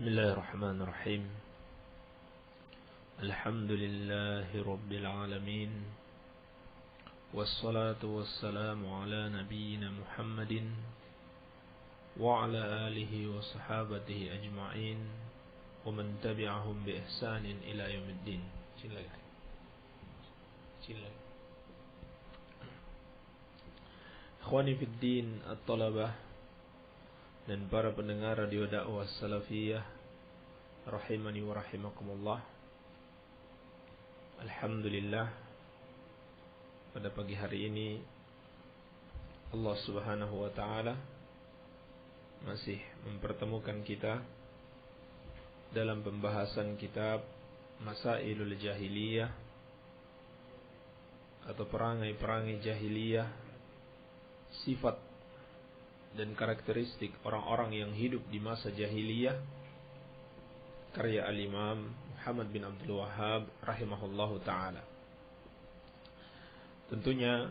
Bismillahirrahmanirrahim. Alhamdulillahi Rabbil Alamin. Wassalatu wassalamu ala nabiyyina Muhammadin wa ala alihi wa sahabatihi ajma'in wa man tabi'ahum bi ihsanin ila yaumiddin. Silakan. Ikhwani fid din at-talabah dan para pendengar radio dakwah salafiyah rahimani wa rahimakumullah. Alhamdulillah, pada pagi hari ini Allah Subhanahu wa taala masih mempertemukan kita dalam pembahasan kitab Masailul Jahiliyah atau perangai-perangai jahiliyah, sifat dan karakteristik orang-orang yang hidup di masa jahiliyah, karya Al-Imam Muhammad bin Abdul Wahhab rahimahullahu ta'ala. Tentunya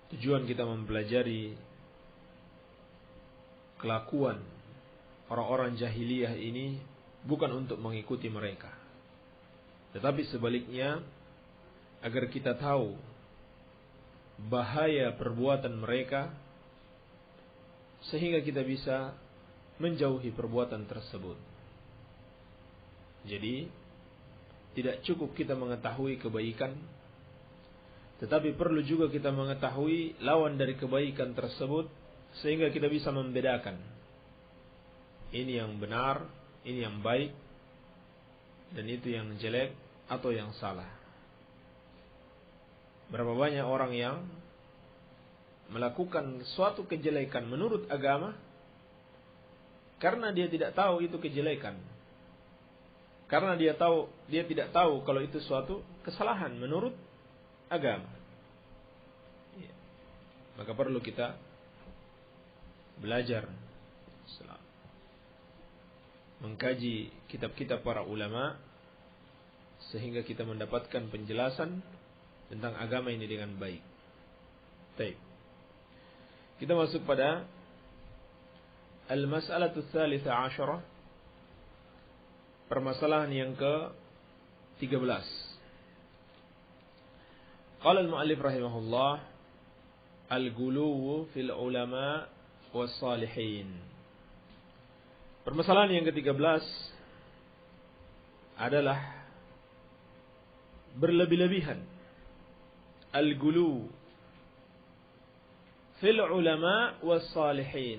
tujuan kita mempelajari kelakuan orang-orang jahiliyah ini bukan untuk mengikuti mereka, tetapi sebaliknya agar kita tahu bahaya perbuatan mereka, sehingga kita bisa menjauhi perbuatan tersebut. Jadi tidak cukup kita mengetahui kebaikan, tetapi perlu juga kita mengetahui lawan dari kebaikan tersebut, sehingga kita bisa membedakan ini yang benar, ini yang baik, dan itu yang jelek atau yang salah. Berapa banyak orang yang melakukan suatu kejelekan menurut agama karena dia tidak tahu itu kejelekan, karena dia tidak tahu kalau itu suatu kesalahan menurut agama. Maka perlu kita belajar, mengkaji kitab-kitab para ulama, sehingga kita mendapatkan penjelasan tentang agama ini dengan baik. Baik. Kita masuk pada Al-Mas'alatu Tsalitsa 'asyarah, permasalahan yang ke-13. Qala al-mu'allif rahimahullah, al-ghuluw fil ulama was salihin. Permasalahan yang ke-13 adalah berlebih-lebihan, al-ghuluw fil ulama was salihin,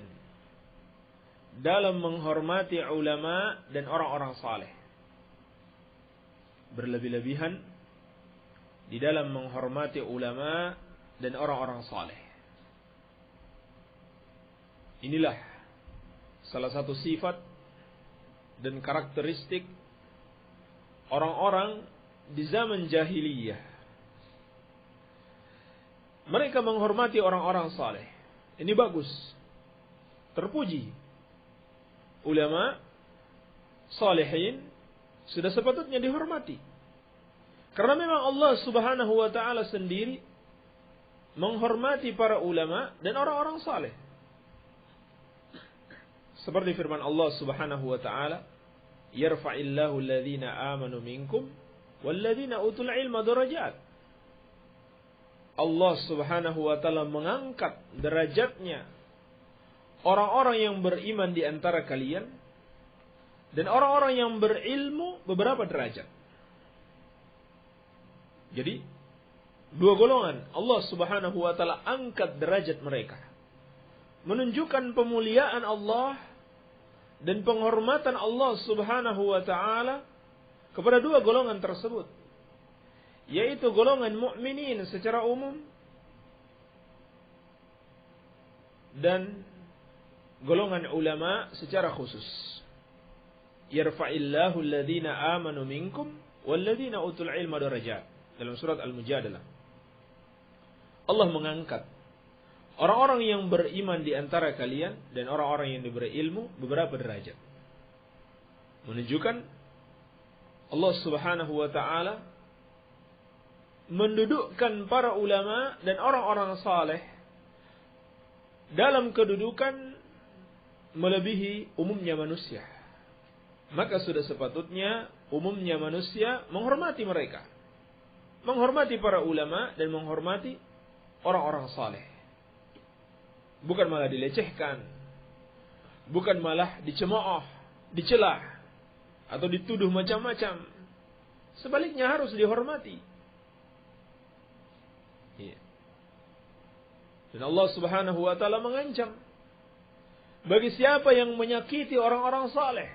dalam menghormati ulama dan orang-orang saleh. Berlebih-lebihan di dalam menghormati ulama dan orang-orang saleh. Inilah salah satu sifat dan karakteristik orang-orang di zaman jahiliyah. Mereka menghormati orang-orang saleh. Ini bagus, terpuji. Ulama salihin sudah sepatutnya dihormati, karena memang Allah Subhanahu wa taala sendiri menghormati para ulama dan orang-orang saleh. Seperti firman Allah Subhanahu wa taala, yarfa'illahu alladhina amanu minkum walladhina utul ilma darajat. Allah Subhanahu wa taala mengangkat derajatnya orang-orang yang beriman di antara kalian dan orang-orang yang berilmu beberapa derajat. Jadi dua golongan Allah Subhanahu wa taala angkat derajat mereka, menunjukkan pemuliaan Allah dan penghormatan Allah Subhanahu wa taala kepada dua golongan tersebut, yaitu golongan mukminin secara umum dan golongan ulama secara khusus. Yarfa'illahu alladhina amanu minkum walladhina utul ilma darajat, dalam surat Al-Mujadalah. Allah mengangkat orang-orang yang beriman di antara kalian dan orang-orang yang diberi ilmu beberapa derajat, menunjukkan Allah Subhanahu wa taala mendudukkan para ulama dan orang-orang saleh dalam kedudukan melebihi umumnya manusia. maka sudah sepatutnya umumnya manusia menghormati mereka. Menghormati para ulama dan menghormati orang-orang saleh. Bukan malah dilecehkan. Bukan malah dicemooh, dicela, atau dituduh macam-macam. Sebaliknya harus dihormati. Dan Allah Subhanahu wa taala mengancam bagi siapa yang menyakiti orang-orang saleh,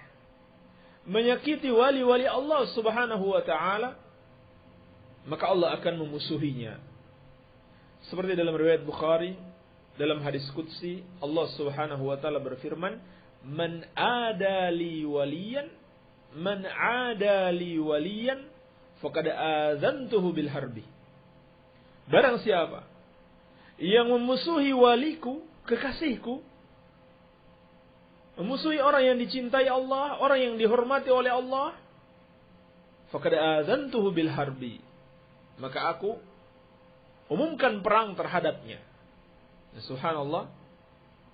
menyakiti wali-wali Allah Subhanahu wa taala, maka Allah akan memusuhinya. Seperti dalam riwayat Bukhari, dalam hadis qudsi, Allah Subhanahu wa taala berfirman, "Man adali waliyan, man adali waliyan, faqad adzantuhu bil harbi." Barang siapa yang memusuhi waliku, kekasihku, memusuhi orang yang dicintai Allah, orang yang dihormati oleh Allah, faqad adzantuhu bil harbi, maka aku umumkan perang terhadapnya. Subhanallah,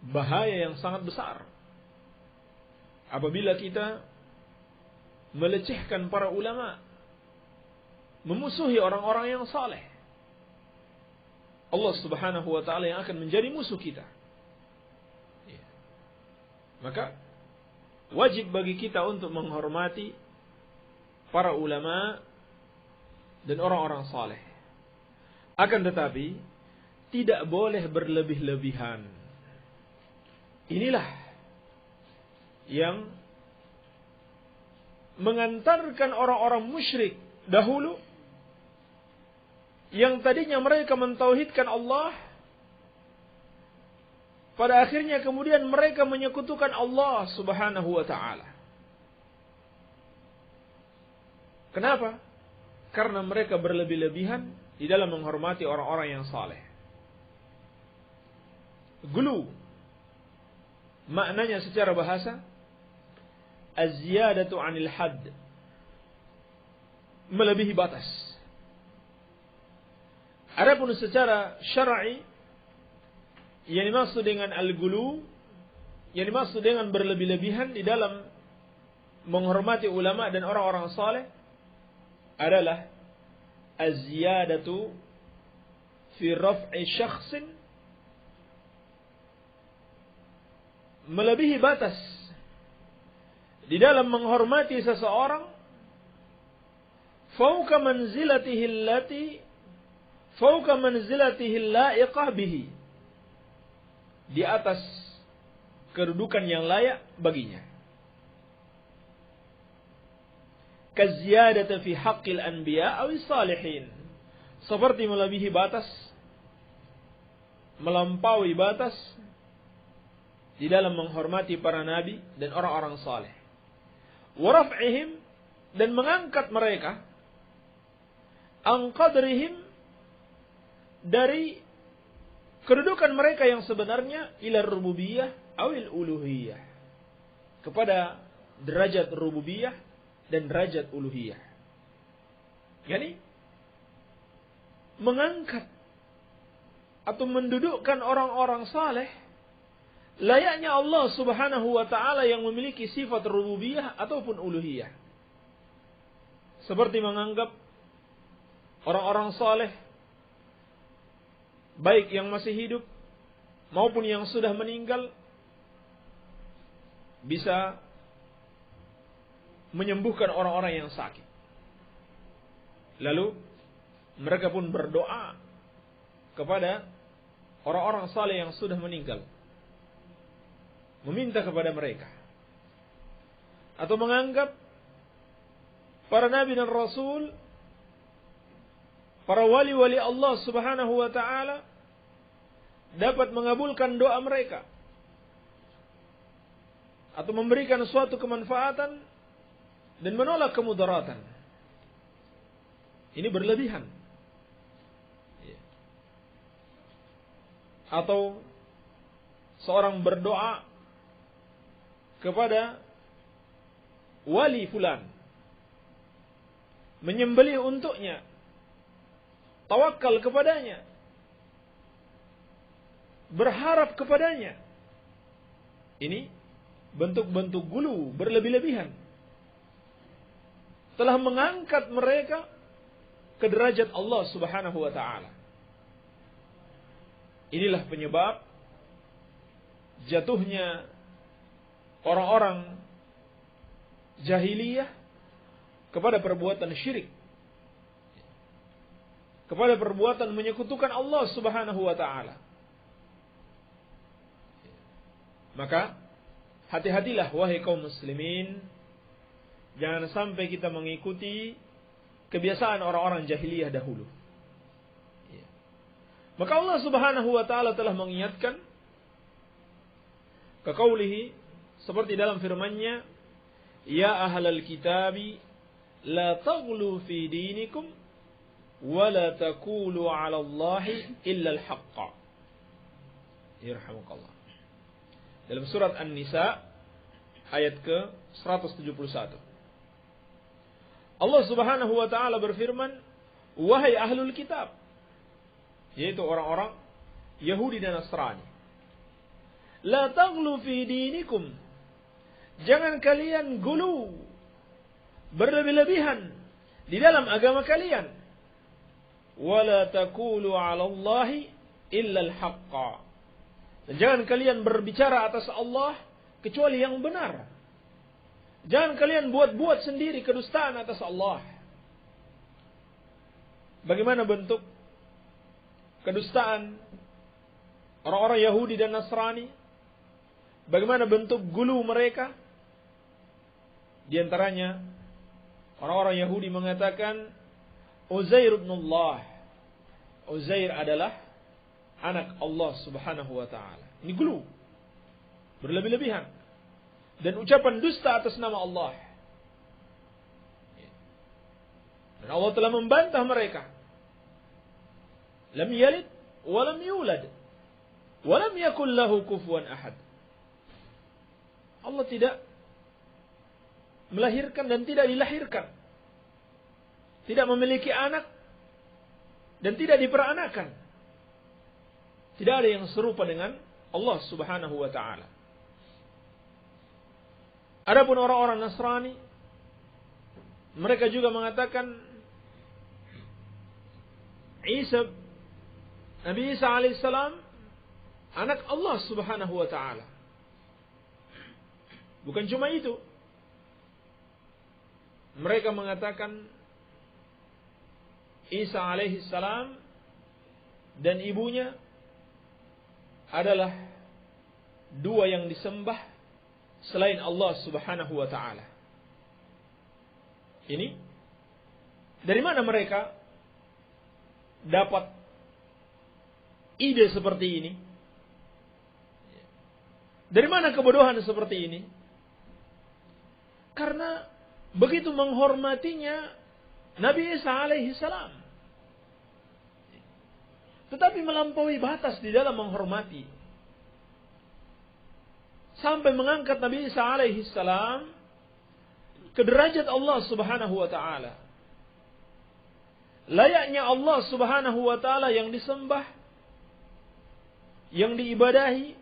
bahaya yang sangat besar apabila kita melecehkan para ulama, memusuhi orang-orang yang saleh. Allah Subhanahu wa taala yang akan menjadi musuh kita. Maka wajib bagi kita untuk menghormati para ulama dan orang-orang saleh. Akan tetapi tidak boleh berlebih-lebihan. Inilah yang mengantarkan orang-orang musyrik dahulu, yang tadinya mereka mentauhidkan Allah, pada akhirnya kemudian mereka menyekutukan Allah Subhanahu wa taala. Kenapa? Karena mereka berlebih-lebihan di dalam menghormati orang-orang yang saleh. Gulu, maknanya secara bahasa az-ziyadatu 'anil hadd, melebihi batas. Adapun secara syar'i, yang dimaksud dengan al-gulu, yang dimaksud dengan berlebih-lebihan di dalam menghormati ulama dan orang-orang saleh adalah az-ziyadatu fi raf'i syakhsin, melebihi batas di dalam menghormati seseorang fauqa manzilatihi la'iqah bihi, di atas kedudukan yang layak baginya. Kaziyadati fi haqqil anbiya awis salihin, seperti melebihi batas, melampaui batas di dalam menghormati para nabi dan orang-orang saleh. Wa raf'ihim, dan mengangkat mereka, an qadrihim, dari kedudukan mereka yang sebenarnya, ila rububiyah awil uluhiyah, kepada derajat rububiyah dan derajat uluhiyah. Yani mengangkat atau mendudukkan orang-orang saleh layaknya Allah Subhanahu wa taala yang memiliki sifat rububiyah ataupun uluhiyah. Seperti menganggap orang-orang saleh, baik yang masih hidup maupun yang sudah meninggal, bisa menyembuhkan orang-orang yang sakit. Lalu mereka pun berdoa kepada orang-orang saleh yang sudah meninggal, meminta kepada mereka. Atau menganggap para nabi dan rasul, para wali-wali Allah Subhanahu wa taala dapat mengabulkan doa mereka atau memberikan suatu kemanfaatan dan menolak kemudaratan. Ini berlebihan. Atau seorang berdoa kepada wali fulan, menyembelih untuknya, tawakal kepadanya, berharap kepadanya. Ini bentuk-bentuk gulu, berlebih-lebihan. telah mengangkat mereka ke derajat Allah Subhanahu wa taala. Inilah penyebab jatuhnya orang-orang jahiliyah kepada perbuatan syirik, kepada perbuatan menyekutukan Allah Subhanahu wa taala. Maka hati-hatilah wahai kaum muslimin, jangan sampai kita mengikuti kebiasaan orang-orang jahiliyah dahulu. Maka Allah Subhanahu wa taala telah mengingatkan kaqaulihi, seperti dalam firman-Nya, ya ahlal kitabi la taghlu fi dinikum wa la taqulu 'ala Allahi illa al-haqqa. Yarhamukallah. Dalam surat An-Nisa ayat ke-171. Allah Subhanahu wa taala berfirman, wahai ahlul kitab, yaitu orang-orang Yahudi dan Nasrani, la taghlu fi dinikum, jangan kalian gulu, berlebih-lebihan di dalam agama kalian, wala taqulu 'ala Allahi illa al-haqqa, dan jangan kalian berbicara atas Allah kecuali yang benar. Jangan kalian buat-buat sendiri kedustaan atas Allah. Bagaimana bentuk kedustaan orang-orang Yahudi dan Nasrani? Bagaimana bentuk gulu mereka? Di antaranya orang-orang Yahudi mengatakan Uzair ibn Allah. Uzair adalah anak Allah Subhanahu wa taala. Ini gulu, berlebih-lebihan, dan ucapan dusta atas nama Allah. Dan Allah telah membantah mereka. Lam yalid wa lam yulad wa lam yakul lahu kufuwan ahad. Allah tidak melahirkan dan tidak dilahirkan, tidak memiliki anak dan tidak diperanakan. Tidak ada yang serupa dengan Allah Subhanahu wa taala. Adapun orang-orang Nasrani, mereka juga mengatakan Nabi Isa alaihissalam anak Allah Subhanahu wa taala. Bukan cuma itu, mereka mengatakan Isa alaihissalam dan ibunya adalah dua yang disembah selain Allah Subhanahu wa taala. Ini dari mana mereka dapat ide seperti ini? Dari mana kebodohan seperti ini? Karena begitu menghormatinya Nabi Isa alaihi salam, tetapi melampaui batas di dalam menghormati, sampai mengangkat Nabi Isa alaihi salam ke derajat Allah Subhanahu wa taala. Layaknya Allah Subhanahu wa taala yang disembah, yang diibadahi,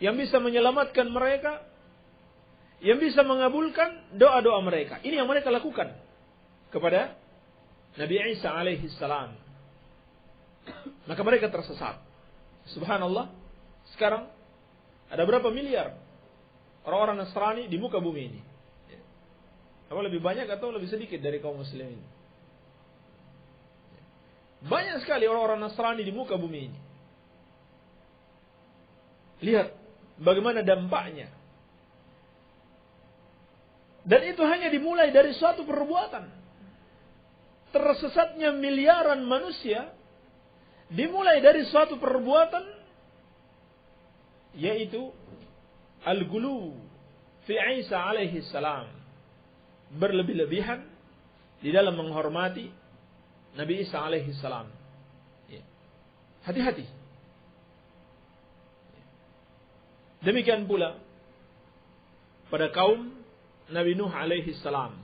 yang bisa menyelamatkan mereka, yang bisa mengabulkan doa-doa mereka. Ini yang mereka lakukan kepada Nabi Isa alaihi salam. Maka mereka tersesat. Subhanallah, sekarang ada berapa miliar orang-orang Nasrani di muka bumi ini? Apa lebih banyak atau lebih sedikit dari kaum muslimin? Banyak sekali orang-orang Nasrani di muka bumi ini. Lihat bagaimana dampaknya. Dan itu hanya dimulai dari suatu perbuatan. Tersesatnya miliaran manusia dimulai dari suatu perbuatan, yaitu al-ghulu fi Isa alaihi salam, berlebih-lebihan di dalam menghormati Nabi Isa alaihi salam. Hati-hati. Demikian pula pada kaum Nabi Nuh alaihi salam.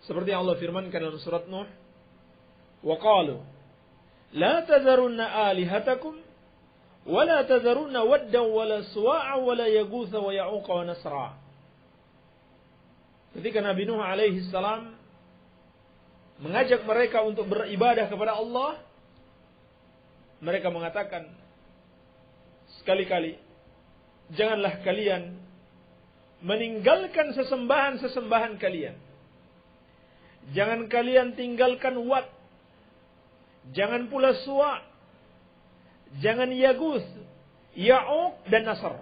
Seperti yang Allah firmankan dalam surat Nuh, wa qalu la tadharunna alihatakum wa la tadharunna waddan wa la suwa'a wa la yaghutha wa ya'uqa wa nasra. ketika Nabi Nuh alaihi salam mengajak mereka untuk beribadah kepada Allah, mereka mengatakan, sekali-kali janganlah kalian meninggalkan sesembahan-sesembahan kalian. Jangan kalian tinggalkan Wat, jangan pula Suwa, jangan Yaguth, Ya'uq dan Nasr.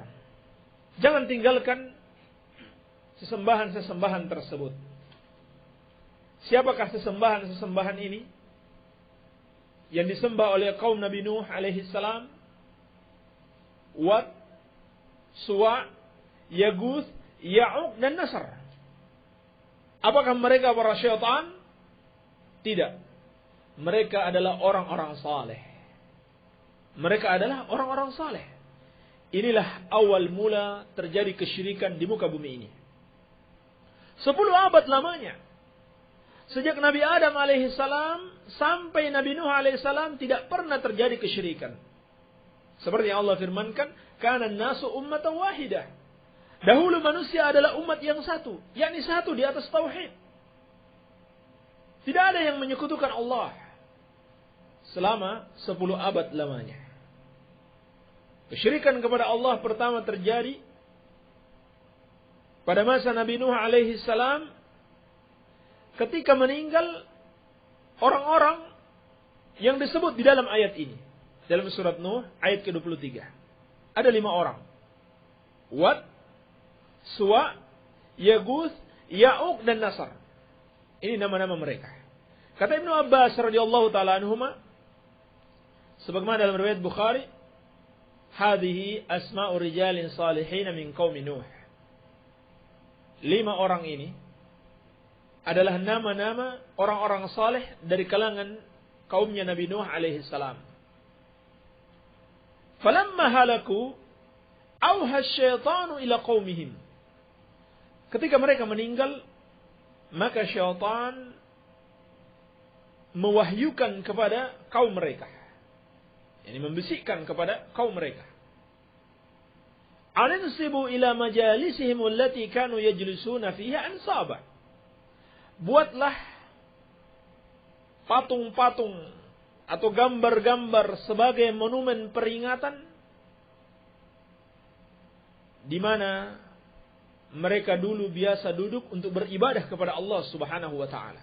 Jangan tinggalkan sesembahan-sesembahan tersebut. Siapakah sesembahan-sesembahan ini yang disembah oleh kaum Nabi Nuh alaihi salam? Wat, Suwa, Yaguth, Ya'uq dan Nasr. Apakah mereka para syaitan? Tidak. Mereka adalah orang-orang saleh. Mereka adalah orang-orang saleh. Inilah awal mula terjadi kesyirikan di muka bumi ini. 10 abad lamanya. Sejak Nabi Adam alaihissalam sampai Nabi Nuh alaihissalam tidak pernah terjadi kesyirikan. Seperti yang Allah firmankan, kana nasu ummatan wahidah. Dahulu manusia adalah umat yang satu, yakni satu di atas tauhid. Tidak ada yang menyekutukan Allah selama 10 abad lamanya. Kesyirikan kepada Allah pertama terjadi pada masa Nabi Nuh alaihi salam ketika meninggal orang-orang yang disebut di dalam ayat ini. Dalam surat Nuh ayat ke-23. Ada 5 orang. Wat, Suwa, Yaguth, Ya'uq dan Nasr. Ini nama-nama mereka. Kata Ibnu Abbas radhiyallahu taala anhuma, sebagaimana dalam riwayat Bukhari, hadhihi asma'u rijalin salihin min qaumi Nuh. 5 orang ini adalah nama-nama orang-orang saleh dari kalangan kaumnya Nabi Nuh alaihi salam. Falamma halaku auha syaitanu ila qaumihim. Ketika mereka meninggal, maka syaitan mewahyukan kepada kaum mereka. Yani membisikkan kepada kaum mereka. Alinsibu ila majalisihim allati kanu yajlisuna fiha ansaba. Buatlah patung-patung atau gambar-gambar sebagai monumen peringatan di mana mereka dulu biasa duduk untuk beribadah kepada Allah Subhanahu wa taala.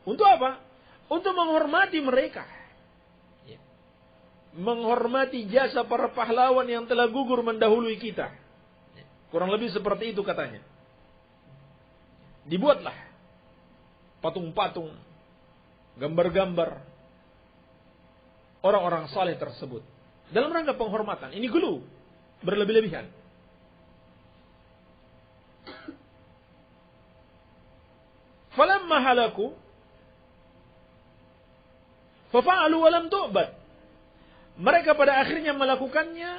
Untuk apa? Untuk menghormati mereka. Ya. Menghormati jasa para pahlawan yang telah gugur mendahului kita. Ya. Kurang lebih seperti itu katanya. Dibuatlah patung-patung, gambar-gambar orang-orang saleh tersebut dalam rangka penghormatan. Ini gulu, berlebih-lebihan. Falamma halaku fafa'alu wa lam tu'bad. Mereka pada akhirnya melakukannya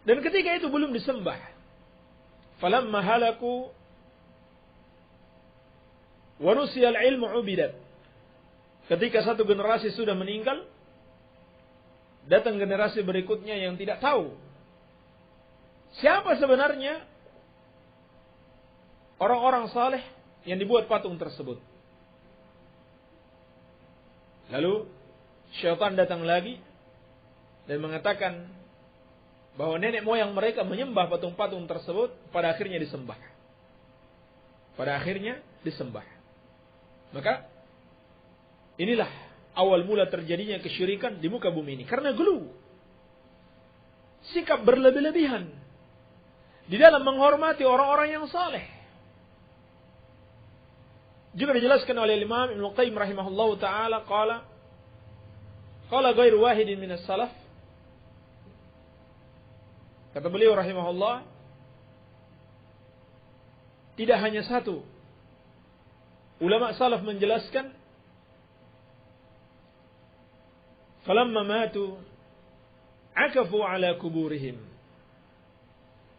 dan ketika itu belum disembah. Falamma halaku wa nusiyal ilmu ubidat. Ketika satu generasi sudah meninggal, datang generasi berikutnya yang tidak tahu siapa sebenarnya orang-orang saleh yang dibuat patung tersebut. Lalu syaitan datang lagi dan mengatakan bahwa nenek moyang mereka menyembah patung-patung tersebut, pada akhirnya disembah. Pada akhirnya disembah. Maka inilah awal mula terjadinya kesyirikan di muka bumi ini. Karena gulu, sikap berlebih-lebihan di dalam menghormati orang-orang yang saleh. Juga dijelaskan oleh Imam Ibnu Qayyim rahimahullahu taala, qala ghairu wahidin minas salaf. Kata beliau rahimahullah, tidak hanya satu ulama salaf menjelaskan, falamma matu akafu ala kuburihim.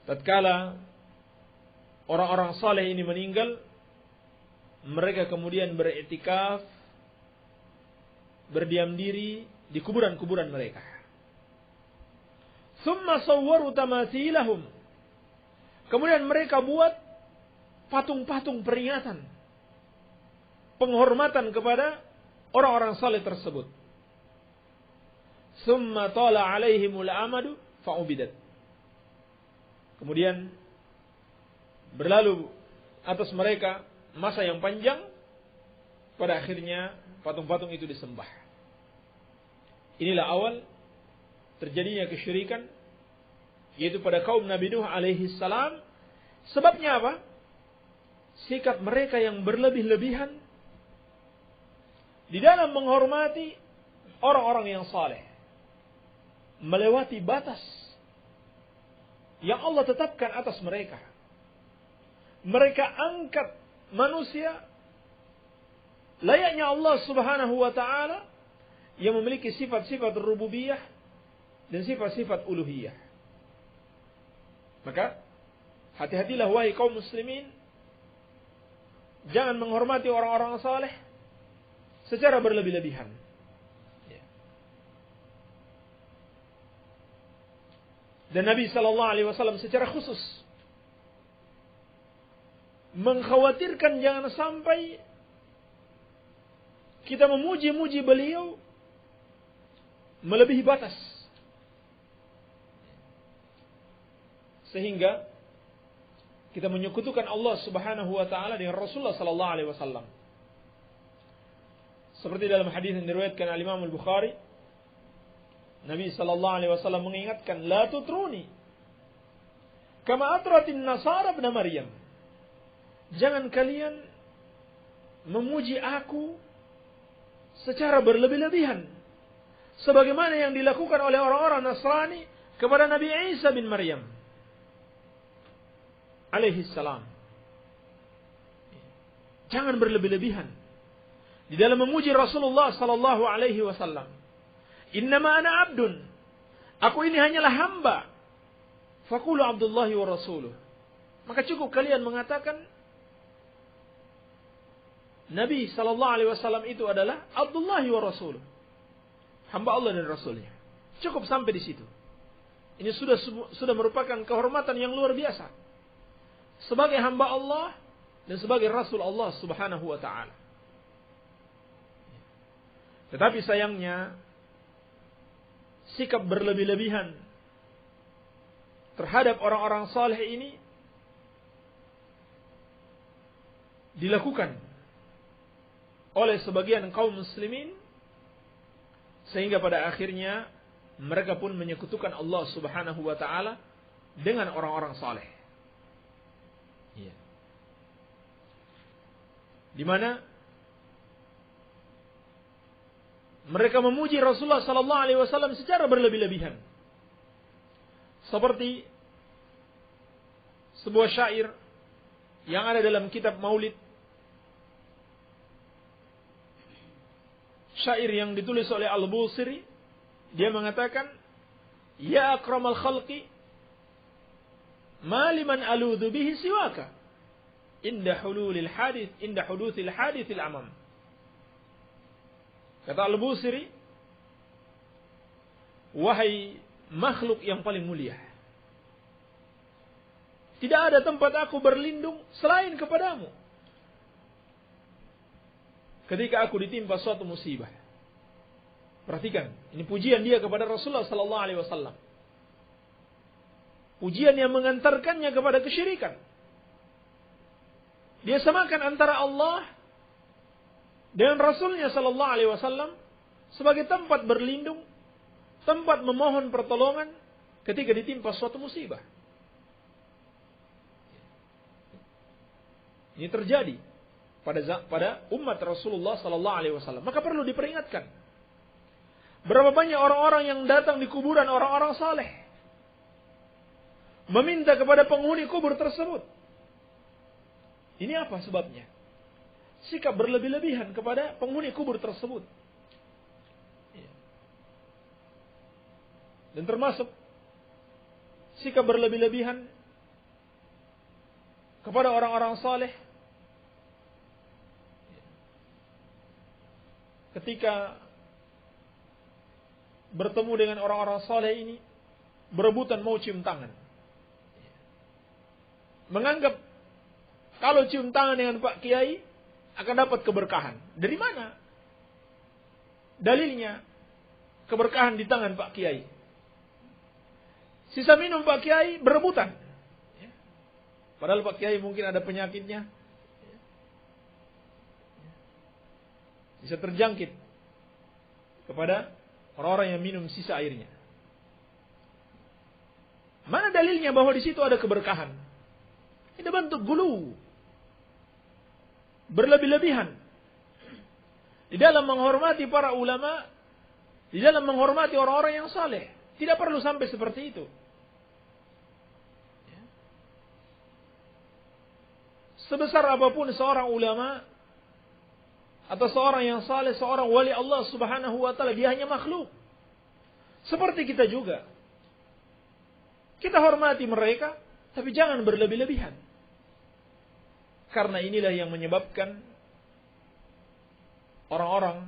Tatkala orang-orang saleh ini meninggal, mereka kemudian beriktikaf, berdiam diri di kuburan-kuburan mereka. Thumma sawwaru tamathilahum. Kemudian mereka buat patung-patung peringatan, penghormatan kepada orang-orang saleh tersebut. Summa tala alaihimul amadu fa'ubidat. Kemudian berlalu atas mereka masa yang panjang, pada akhirnya patung-patung itu disembah. Inilah awal terjadinya kesyirikan, yaitu pada kaum Nabi Nuh alaihi salam. Sebabnya apa? Sikap mereka yang berlebih-lebihan di dalam menghormati orang-orang yang saleh, melewati batas yang Allah tetapkan atas mereka. Mereka angkat manusia layaknya Allah Subhanahu wa taala yang memiliki sifat-sifat rububiyah dan sifat-sifat uluhiyah. Maka hati-hatilah wahai kaum muslimin, jangan menghormati orang-orang saleh secara berlebih-lebihan. Dan Nabi sallallahu alaihi wasallam secara khusus mengkhawatirkan jangan sampai kita memuji-muji beliau melebihi batas, sehingga kita menyekutukan Allah Subhanahu wa taala dengan Rasulullah sallallahu alaihi wasallam. Seperti dalam hadis yang diriwayatkan oleh Imam Al-Bukhari, Nabi sallallahu alaihi wasallam mengingatkan, "La tutruni kama atratin nasara ibn Maryam." Jangan kalian memuji aku secara berlebih-lebihan sebagaimana yang dilakukan oleh orang-orang Nasrani kepada Nabi Isa bin Maryam alaihi salam. Jangan berlebih-lebihan di dalam memuji Rasulullah sallallahu alaihi wasallam. Innama ana abdun. Aku ini hanyalah hamba. Faqulu Abdullahi wa rasuluh. Maka cukup kalian mengatakan Nabi sallallahu alaihi wasallam itu adalah Abdullahi wa rasuluh. Hamba Allah dan Rasulnya. Cukup sampai di situ. Ini sudah merupakan kehormatan yang luar biasa sebagai hamba Allah dan sebagai Rasul Allah Subhanahu wa taala. Tetapi sayangnya sikap berlebih-lebihan terhadap orang-orang saleh ini dilakukan oleh sebagian kaum muslimin, sehingga pada akhirnya mereka pun menyekutukan Allah Subhanahu wa taala dengan orang-orang saleh. Iya. Di mana mereka memuji Rasulullah sallallahu alaihi wasallam secara berlebih-lebihan. Seperti sebuah syair yang ada dalam kitab Maulid. Syair yang ditulis oleh Al-Busiri, dia mengatakan, "Ya akramal khalqi, ma liman aludhu bihi siwaka, inda huduthil hadithil amam." Kata Al-Busiri, "Wahai makhluk yang paling mulia, tidak ada tempat aku berlindung selain kepadamu ketika aku ditimpa suatu musibah." Perhatikan, ini pujian dia kepada Rasulullah sallallahu alaihi wasallam. Pujian yang mengantarkannya kepada kesyirikan. Dia samakan antara Allah dengan Rasulnya sallallahu alaihi wasallam sebagai tempat berlindung, tempat memohon pertolongan ketika ditimpa suatu musibah. Ini terjadi pada umat Rasulullah sallallahu alaihi wasallam. Maka perlu diperingatkan. Berapa banyak orang-orang yang datang di kuburan orang-orang saleh, meminta kepada penghuni kubur tersebut. Ini apa sebabnya? Sikap berlebih-lebihan kepada penghuni kubur tersebut. Dan termasuk sikap berlebih-lebihan kepada orang-orang saleh ketika bertemu dengan orang-orang saleh ini, berebutan mau cium tangan, menganggap kalau cium tangan dengan Pak Kiai akan dapat keberkahan. Dari mana dalilnya keberkahan di tangan Pak Kiai? Sisa minum Pak Kiai berebutan. Padahal Pak Kiai mungkin ada penyakitnya. Bisa terjangkit kepada orang-orang yang minum sisa airnya. Mana dalilnya bahwa di situ ada keberkahan? Ini bentuk gulu. Berlebih-lebihan. Di dalam menghormati para ulama, di dalam menghormati orang-orang yang saleh. Tidak perlu sampai seperti itu. Sebesar apapun seorang ulama atau seorang yang saleh, seorang wali Allah Subhanahu wa taala, dia hanya makhluk. Seperti kita juga. Kita hormati mereka, tapi jangan berlebih-lebihan. Karena inilah yang menyebabkan orang-orang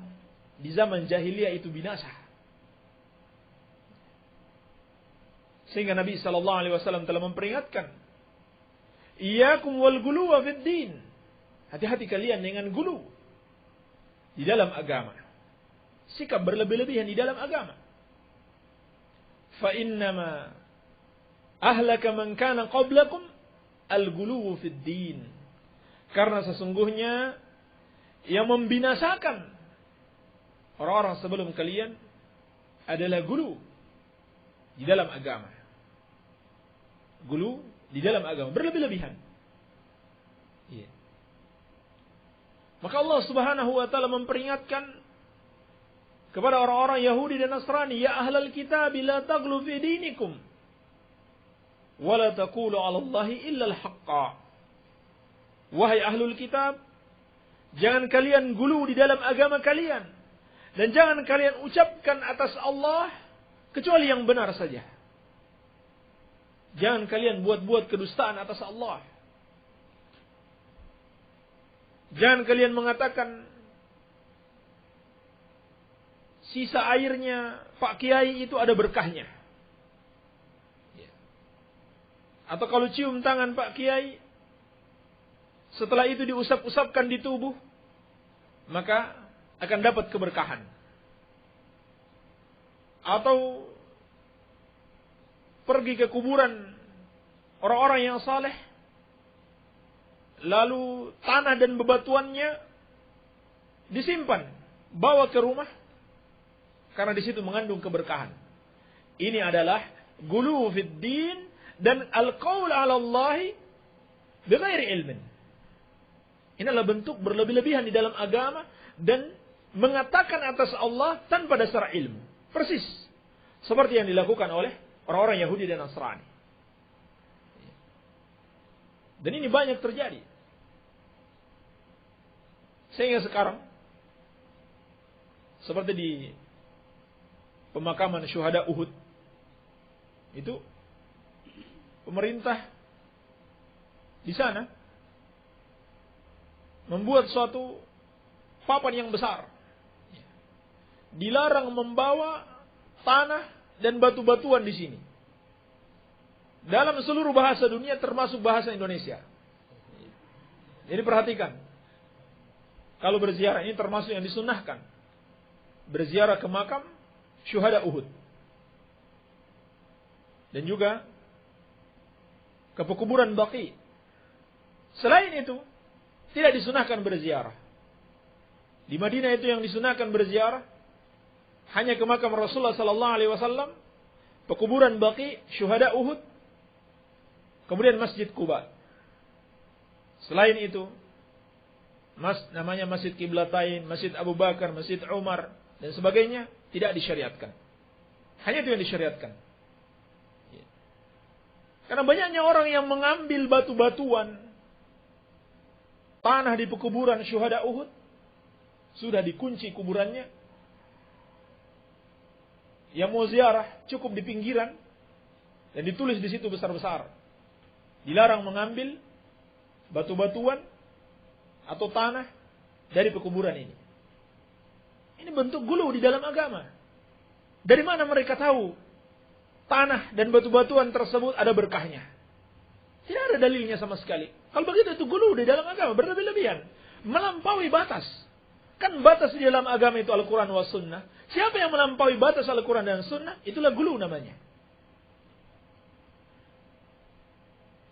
di zaman jahiliyah itu binasa. Sehingga Nabi sallallahu alaihi wasallam telah memperingatkan, "Iyyakum wal ghuluwa fid din." Hati-hati kalian dengan gulu di dalam agama. Sikap berlebih-lebihan di dalam agama. Fa innama ahlaka man kana qablakum al-ghuluwu fid din. Karena sesungguhnya yang membinasakan orang-orang sebelum kalian adalah gulu di dalam agama. Gulu di dalam agama, berlebih-lebihan. Iya. Maka Allah Subhanahu wa taala memperingatkan kepada orang-orang Yahudi dan Nasrani, "Ya ahlal kitab, la taghlu fi dinikum wa la taqulu 'ala Allahi illa al-haqqa." Wahai ahlul kitab, jangan kalian gulu di dalam agama kalian dan jangan kalian ucapkan atas Allah kecuali yang benar saja. Jangan kalian buat-buat kedustaan atas Allah. Jangan kalian mengatakan sisa airnya Pak Kiai itu ada berkahnya. Atau kalau cium tangan Pak Kiai, setelah itu diusap-usapkan di tubuh, maka akan dapat keberkahan. Atau pergi ke kuburan orang-orang yang saleh, lalu tanah dan bebatuannya disimpan, bawa ke rumah, karena di situ mengandung keberkahan. Ini adalah gulu fid din dan al-qaul 'ala Allah bighairi ilmin. Ini adalah bentuk berlebih-lebihan di dalam agama dan mengatakan atas Allah tanpa dasar ilmu. Persis seperti yang dilakukan oleh orang-orang Yahudi dan Nasrani. Dan ini banyak terjadi. Sehingga sekarang seperti di pemakaman syuhada Uhud, itu pemerintah di sana membuat suatu papan yang besar. Dilarang membawa tanah dan batu-batuan di sini. Dalam seluruh bahasa dunia termasuk bahasa Indonesia. Jadi perhatikan. Kalau berziarah ini termasuk yang disunnahkan. Berziarah ke makam syuhada Uhud. Dan juga ke pekuburan Baqi. Selain itu, tidak disunahkan berziarah. Di Madinah itu yang disunahkan berziarah hanya ke makam Rasulullah sallallahu alaihi wasallam, pekuburan Baqi, syuhada Uhud, kemudian Masjid Quba. Selain itu, namanya Masjid Qiblatain, Masjid Abu Bakar, Masjid Umar dan sebagainya tidak disyariatkan. Hanya itu yang disyariatkan. Karena banyaknya orang yang mengambil batu-batuan tanah di pekuburan syuhada Uhud, sudah dikunci kuburannya. Yang mau ziarah cukup di pinggiran dan ditulis di situ besar-besar, dilarang mengambil batu-batuan atau tanah dari pekuburan ini. Ini bentuk gulu di dalam agama. Dari mana mereka tahu tanah dan batu-batuan tersebut ada berkahnya? Tidak ada dalilnya sama sekali. Kalau begitu itu gulu di dalam agama, berlebih-lebihan, melampaui batas. Kan batas di dalam agama itu Al-Quran wa Sunnah. Siapa yang melampaui batas Al-Quran dan Sunnah, itulah gulu namanya.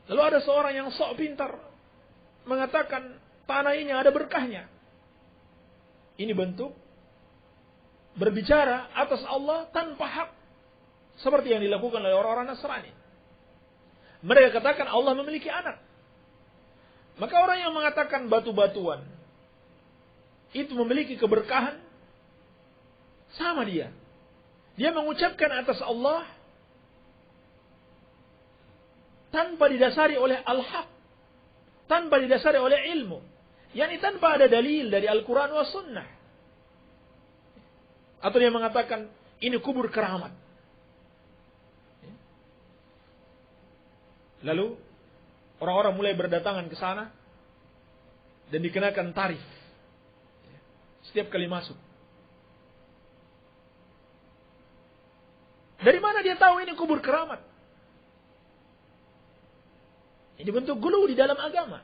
Lalu ada seorang yang sok pintar mengatakan tanah ini ada berkahnya. Ini bentuk berbicara atas Allah tanpa hak, seperti yang dilakukan oleh orang-orang Nasrani. Mereka katakan Allah memiliki anak. Maka orang yang mengatakan batu-batuan itu memiliki keberkahan, sama dia. Dia mengucapkan atas Allah tanpa didasari oleh al-haq, tanpa didasari oleh ilmu, yakni tanpa ada dalil dari Al-Quran wa Sunnah. Atau dia mengatakan ini kubur keramat. Lalu orang-orang mulai berdatangan ke sana dan dikenakan tarif setiap kali masuk. Dari mana dia tahu ini kubur keramat? Ini bentuk gulu di dalam agama.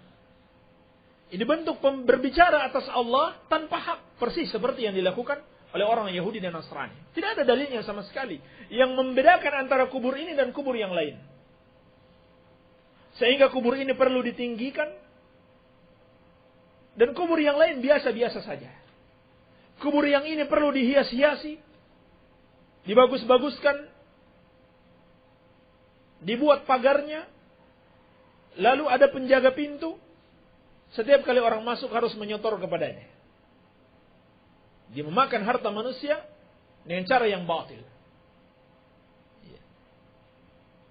Ini bentuk berbicara atas Allah tanpa hak, persis seperti yang dilakukan oleh orang Yahudi dan Nasrani. Tidak ada dalilnya sama sekali yang membedakan antara kubur ini dan kubur yang lain. Sehingga kubur ini perlu ditinggikan dan kubur yang lain biasa-biasa saja. Kubur yang ini perlu dihias-hiasi, dibagus-baguskan, dibuat pagarnya, lalu ada penjaga pintu. Setiap kali orang masuk harus menyetor kepadanya. Dia memakan harta manusia dengan cara yang batil.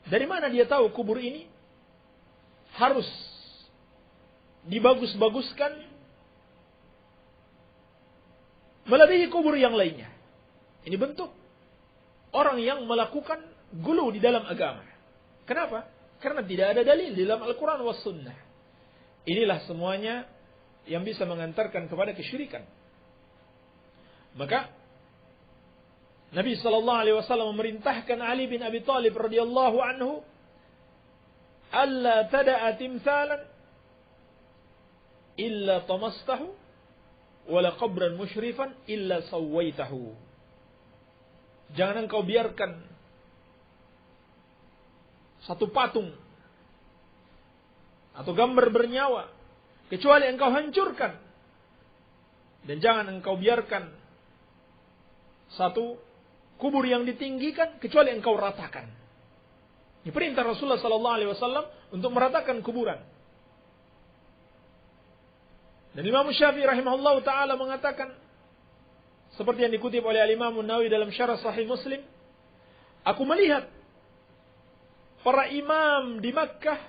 Dari mana dia tahu kubur ini harus dibagus-baguskan melebihi kubur yang lainnya? Ini bentuk orang yang melakukan gulu di dalam agama. Kenapa? Karena tidak ada dalil di dalam Al-Quran was Sunnah. Inilah semuanya yang bisa mengantarkan kepada kesyirikan. Maka Nabi SAW memerintahkan Ali bin Abi Thalib radhiyallahu anhu alla tada'a timthalan illa tamastahu wala qabran musyrifan illa sawaitahu. Jangan engkau biarkan satu patung atau gambar bernyawa kecuali engkau hancurkan, dan jangan engkau biarkan satu kubur yang ditinggikan kecuali engkau ratakan. Ini perintah Rasulullah SAW untuk meratakan kuburan. Dan Imam Syafi'i rahimahullah ta'ala mengatakan, seperti yang dikutip oleh Imam Nawawi dalam Syarah Sahih Muslim, aku melihat para imam di Makkah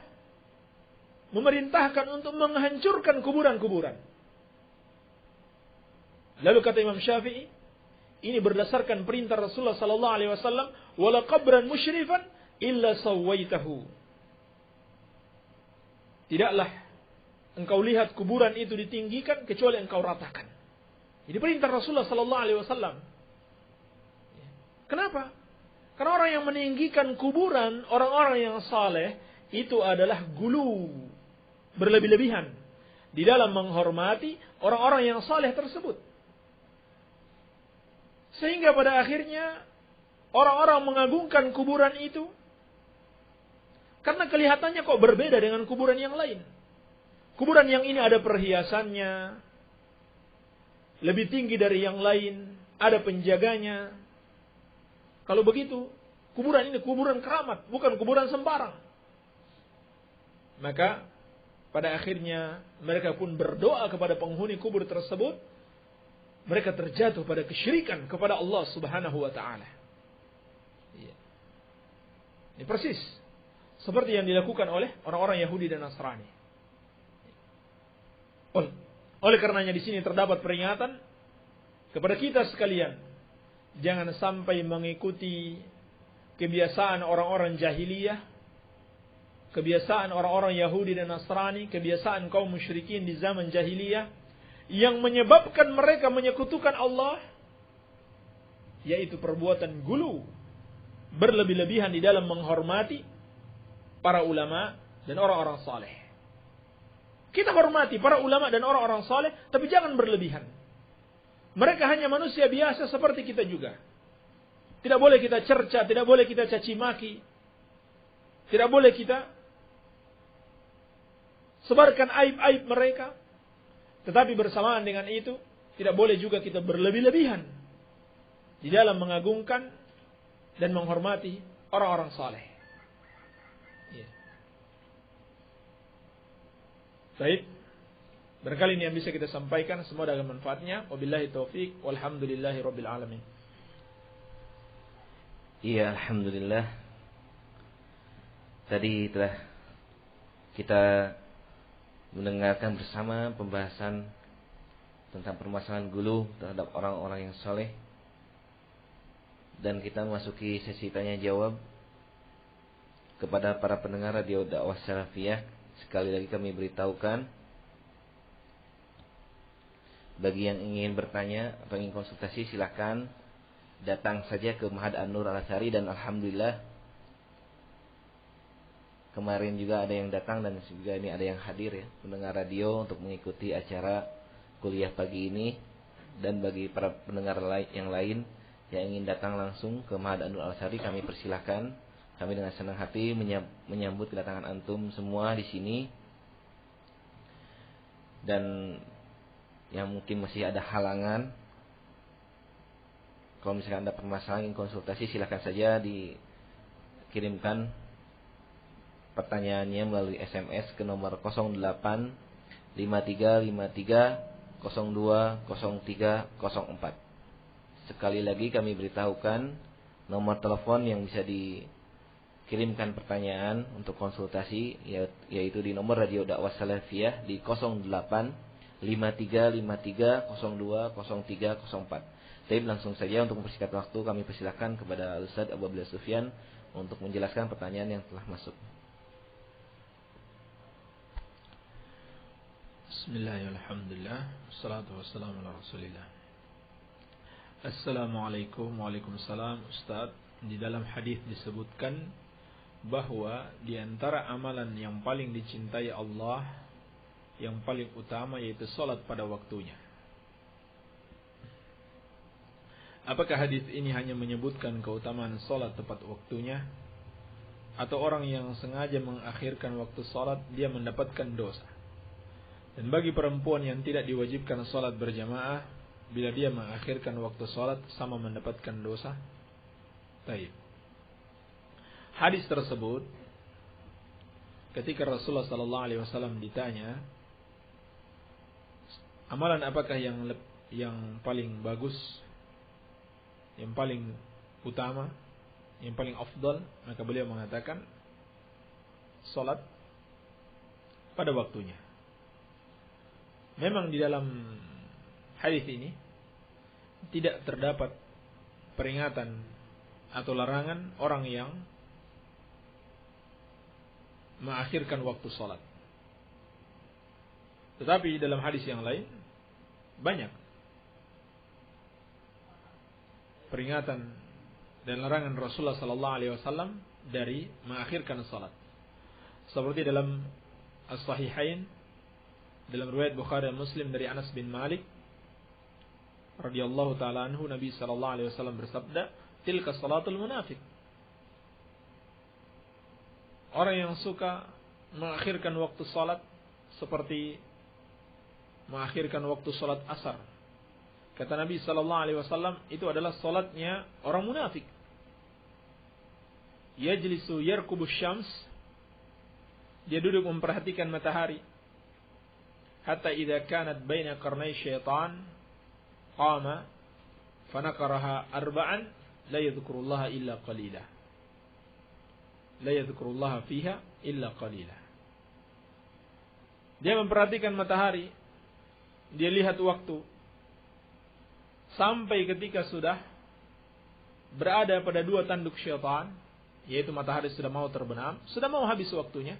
memerintahkan untuk menghancurkan kuburan-kuburan. Lalu kata Imam Syafi'i, ini berdasarkan perintah Rasulullah SAW, wala qabran musyrifan illa sawaitahu. Tidaklah engkau lihat kuburan itu ditinggikan kecuali engkau ratakan. Ini perintah Rasulullah SAW. Kenapa? Karena orang yang meninggikan kuburan orang-orang yang saleh itu adalah gulu, berlebih-lebihan di dalam menghormati orang-orang yang saleh tersebut. Sehingga pada akhirnya orang-orang mengagungkan kuburan itu karena kelihatannya kok berbeda dengan kuburan yang lain. Kuburan yang ini ada perhiasannya, lebih tinggi dari yang lain, ada penjaganya. Kalau begitu, kuburan ini kuburan keramat, bukan kuburan sembarang. Maka pada akhirnya mereka pun berdoa kepada penghuni kubur tersebut. Mereka terjatuh pada kesyirikan kepada Allah Subhanahu wa taala. Ini persis seperti yang dilakukan oleh orang-orang Yahudi dan Nasrani. Oleh karenanya di sini terdapat peringatan kepada kita sekalian, jangan sampai mengikuti kebiasaan orang-orang jahiliyah, kebiasaan orang-orang Yahudi dan Nasrani, kebiasaan kaum musyrikin di zaman jahiliyah yang menyebabkan mereka menyekutukan Allah, yaitu perbuatan gulu, berlebih-lebihan di dalam menghormati para ulama dan orang-orang saleh. Kita hormati para ulama dan orang-orang saleh, tapi jangan berlebihan. Mereka hanya manusia biasa seperti kita juga. Tidak boleh kita cerca, tidak boleh kita caci maki. Tidak boleh kita sebarkan aib-aib mereka. Tetapi bersamaan dengan itu, tidak boleh juga kita berlebih-lebihan di dalam mengagungkan dan menghormati orang-orang saleh. Ya. Baik. Barangkali ini yang bisa kita sampaikan, semoga ada manfaatnya. Wabillahi taufik, walhamdulillahi rabbil alamin. Iya, alhamdulillah. Tadi telah kita mendengarkan bersama pembahasan tentang permasalahan gulu terhadap orang-orang yang soleh. Dan kita memasuki sesi tanya jawab kepada para pendengar radio dakwah salafiyah. Sekali lagi kami beritahukan, bagi yang ingin bertanya atau ingin konsultasi, silakan datang saja ke Ma'had An-Nur Al-Azhari. Dan alhamdulillah kemarin juga ada yang datang dan juga ini ada yang hadir ya, pendengar radio untuk mengikuti acara kuliah pagi ini. Dan bagi para pendengar yang lain yang ingin datang langsung ke Ma'had An-Nur Al-Azhari, kami persilahkan. Kami dengan senang hati menyambut kedatangan antum semua di sini. Dan yang mungkin masih ada halangan, kalau misalkan ada permasalahan ingin konsultasi, silakan saja dikirimkan pertanyaannya melalui SMS ke nomor 08 5353 020304. Sekali lagi kami beritahukan nomor telepon yang bisa dikirimkan pertanyaan untuk konsultasi, yaitu di nomor radio dakwah salafiyah di 08 5353 020304. Tapi langsung saja untuk mempersingkat waktu, kami persilakan kepada Ustaz Abu Abdullah Sufyan untuk menjelaskan pertanyaan yang telah masuk. Bismillahirrahmanirrahim. Wassalatu wassalamu ala Rasulillah. Assalamualaikum. Waalaikumsalam. Ustaz, di dalam hadis disebutkan bahwa di antara amalan yang paling dicintai Allah, yang paling utama, yaitu salat pada waktunya. Apakah hadis ini hanya menyebutkan keutamaan salat tepat waktunya, atau orang yang sengaja mengakhirkan waktu salat dia mendapatkan dosa? Dan bagi perempuan yang tidak diwajibkan salat berjamaah, bila dia mengakhirkan waktu salat sama mendapatkan dosa? Baik. Hadis tersebut, ketika Rasulullah SAW ditanya, amalan apakah yang paling bagus, yang paling utama, yang paling afdal, maka beliau mengatakan salat pada waktunya. Memang di dalam hadis ini tidak terdapat peringatan atau larangan orang yang mengakhirkan waktu salat. Tetapi dalam hadis yang lain banyak peringatan dan larangan Rasulullah SAW dari mengakhirkan salat. Seperti dalam As-Sahihain, dalam riwayat Bukhari dan Muslim dari Anas bin Malik radhiyallahu taala anhu, Nabi SAW bersabda, "Tilka salatul munafik." Orang yang suka mengakhirkan waktu salat seperti mengakhirkan waktu salat asar. Kata Nabi SAW, itu adalah salatnya orang munafik. Yajlisu yarkubu syams, dia duduk memperhatikan matahari. Hatta idza kanat baina qarnay syaitan qama fanaqaraha arba'an la yadhkurullaha illa qalila. La yadhkurullaha fiha illa qalila. Dia memperhatikan matahari, dia lihat waktu, sampai ketika sudah berada pada dua tanduk syaitan, yaitu matahari sudah mau terbenam, sudah mau habis waktunya.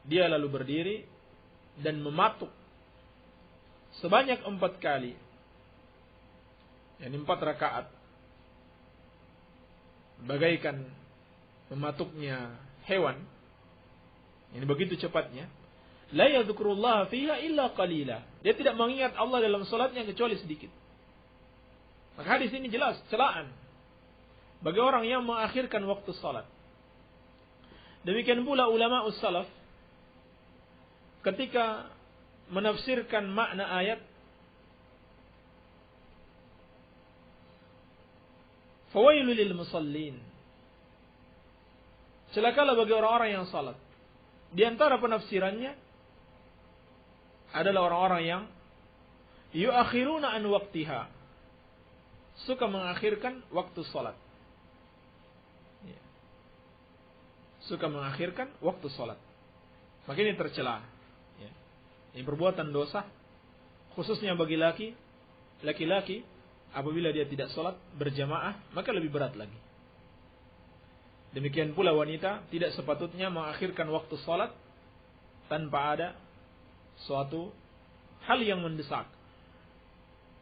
Dia lalu berdiri dan mematuk sebanyak 4 kali, yakni 4 rakaat, bagaikan mematuknya hewan Ini begitu cepatnya. La yadhkurullaha fiha illa qalila. Dia tidak mengingat Allah dalam salatnya kecuali sedikit. Maka hadis ini jelas celaan bagi orang yang mengakhirkan waktu salat. Demikian pula ulama ussalaf ketika menafsirkan makna ayat fawailul lil musallin. Celakalah bagi orang-orang yang salat. Di antara penafsirannya adalah orang-orang yang yuakhiruna an waqtiha. Suka mengakhirkan waktu salat. Suka mengakhirkan waktu salat. Maka ini tercela. Ini perbuatan dosa khususnya bagi laki-laki apabila dia tidak salat berjamaah, maka lebih berat lagi. Demikian pula wanita tidak sepatutnya mengakhirkan waktu salat tanpa ada suatu hal yang mendesak.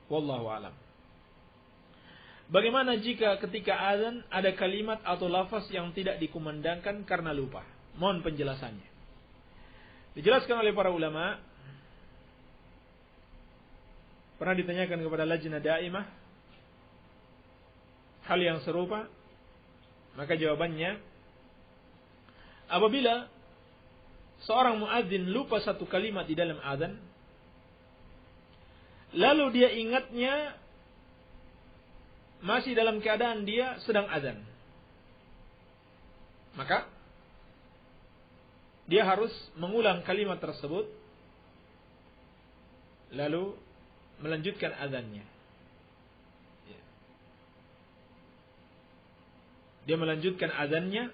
Wallahu alam. Bagaimana jika ketika azan ada kalimat atau lafaz yang tidak dikumandangkan karena lupa? Mohon penjelasannya. Dijelaskan oleh para ulama. Pernah ditanyakan kepada Lajnah Daimah hal yang serupa, maka jawabannya, apabila seorang muadzin lupa satu kalimat di dalam azan, lalu dia ingatnya masih dalam keadaan dia sedang azan, maka dia harus mengulang kalimat tersebut lalu melanjutkan azannya. Dia melanjutkan azannya.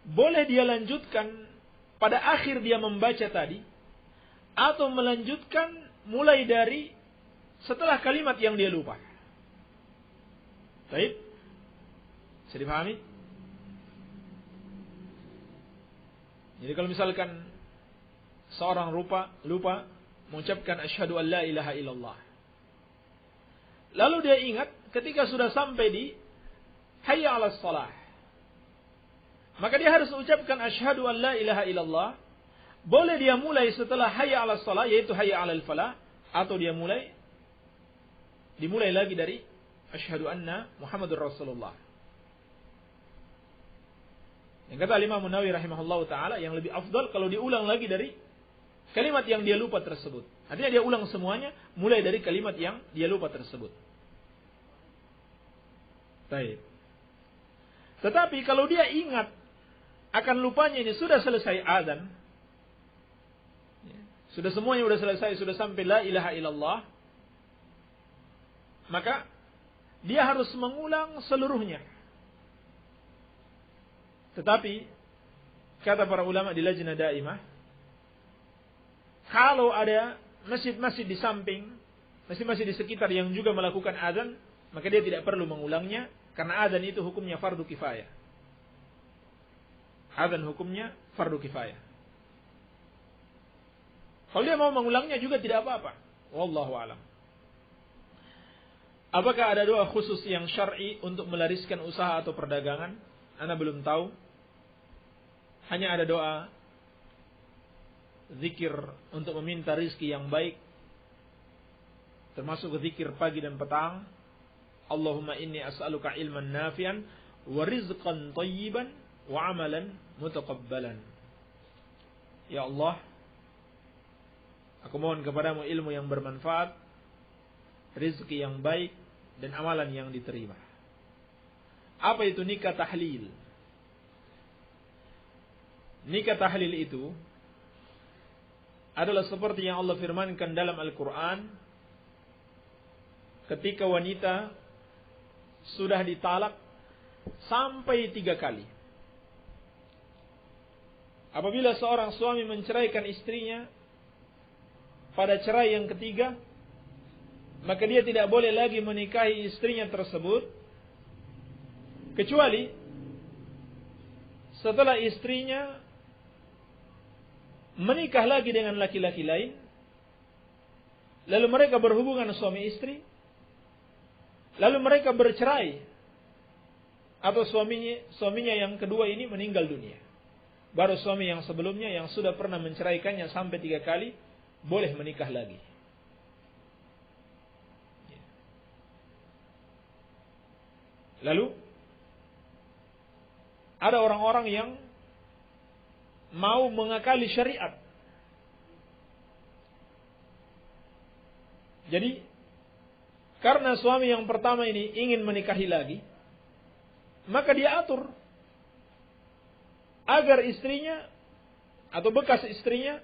Boleh dia lanjutkan pada akhir dia membaca tadi, atau melanjutkan mulai dari setelah kalimat yang dia lupa. Baik? Bisa dipahami? Jadi kalau misalkan seorang lupa mengucapkan asyhadu an la ilaha illallah, lalu dia ingat ketika sudah sampai di hayya 'alas shalah, maka dia harus mengucapkan asyhadu an la ilaha illallah. Boleh dia mulai setelah hayya 'alas shalah, yaitu hayya 'alal falah, atau dia dimulai lagi dari asyhadu anna Muhammadur Rasulullah. Yang kata Imam Nawawi rahimahullahu taala, yang lebih afdal kalau diulang lagi dari kalimat yang dia lupa tersebut. Artinya dia ulang semuanya mulai dari kalimat yang dia lupa tersebut. Baik. Tetapi kalau dia ingat akan lupanya ini sudah selesai azan, sudah semuanya sudah selesai, sudah sampai la ilaha illallah, maka dia harus mengulang seluruhnya. Tetapi kata para ulama di Lajnah Daimah, kalau ada masjid-masjid di samping, masjid-masjid di sekitar yang juga melakukan azan, maka dia tidak perlu mengulangnya, karena azan itu hukumnya fardu kifayah. Azan hukumnya fardu kifayah. Kalau dia mau mengulangnya juga tidak apa-apa. Wallahu alam. Apakah ada doa khusus yang syar'i untuk melariskan usaha atau perdagangan? Ana belum tahu. Hanya ada doa zikir untuk meminta rizki yang baik, termasuk zikir pagi dan petang. Allahumma inni as'aluka ilman nafi'an wa rizqan thayyiban wa amalan mutaqabbalan. Ya Allah, aku mohon kepadamu ilmu yang bermanfaat, rizki yang baik, dan amalan yang diterima. Apa itu nikah tahlil? Nikah tahlil itu adalah seperti yang Allah firmankan dalam Al-Quran, ketika wanita sudah ditalak sampai 3 kali. Apabila seorang suami menceraikan istrinya pada cerai yang ketiga, maka dia tidak boleh lagi menikahi istrinya tersebut, kecuali setelah istrinya menikah lagi dengan laki-laki lain, lalu mereka berhubungan suami istri, lalu mereka bercerai, atau suaminya yang kedua ini meninggal dunia. baru suami yang sebelumnya yang sudah pernah menceraikannya sampai 3 kali boleh menikah lagi. Lalu ada orang-orang yang mau mengakali syariat. Jadi karena suami yang pertama ini ingin menikahi lagi, maka dia atur agar istrinya atau bekas istrinya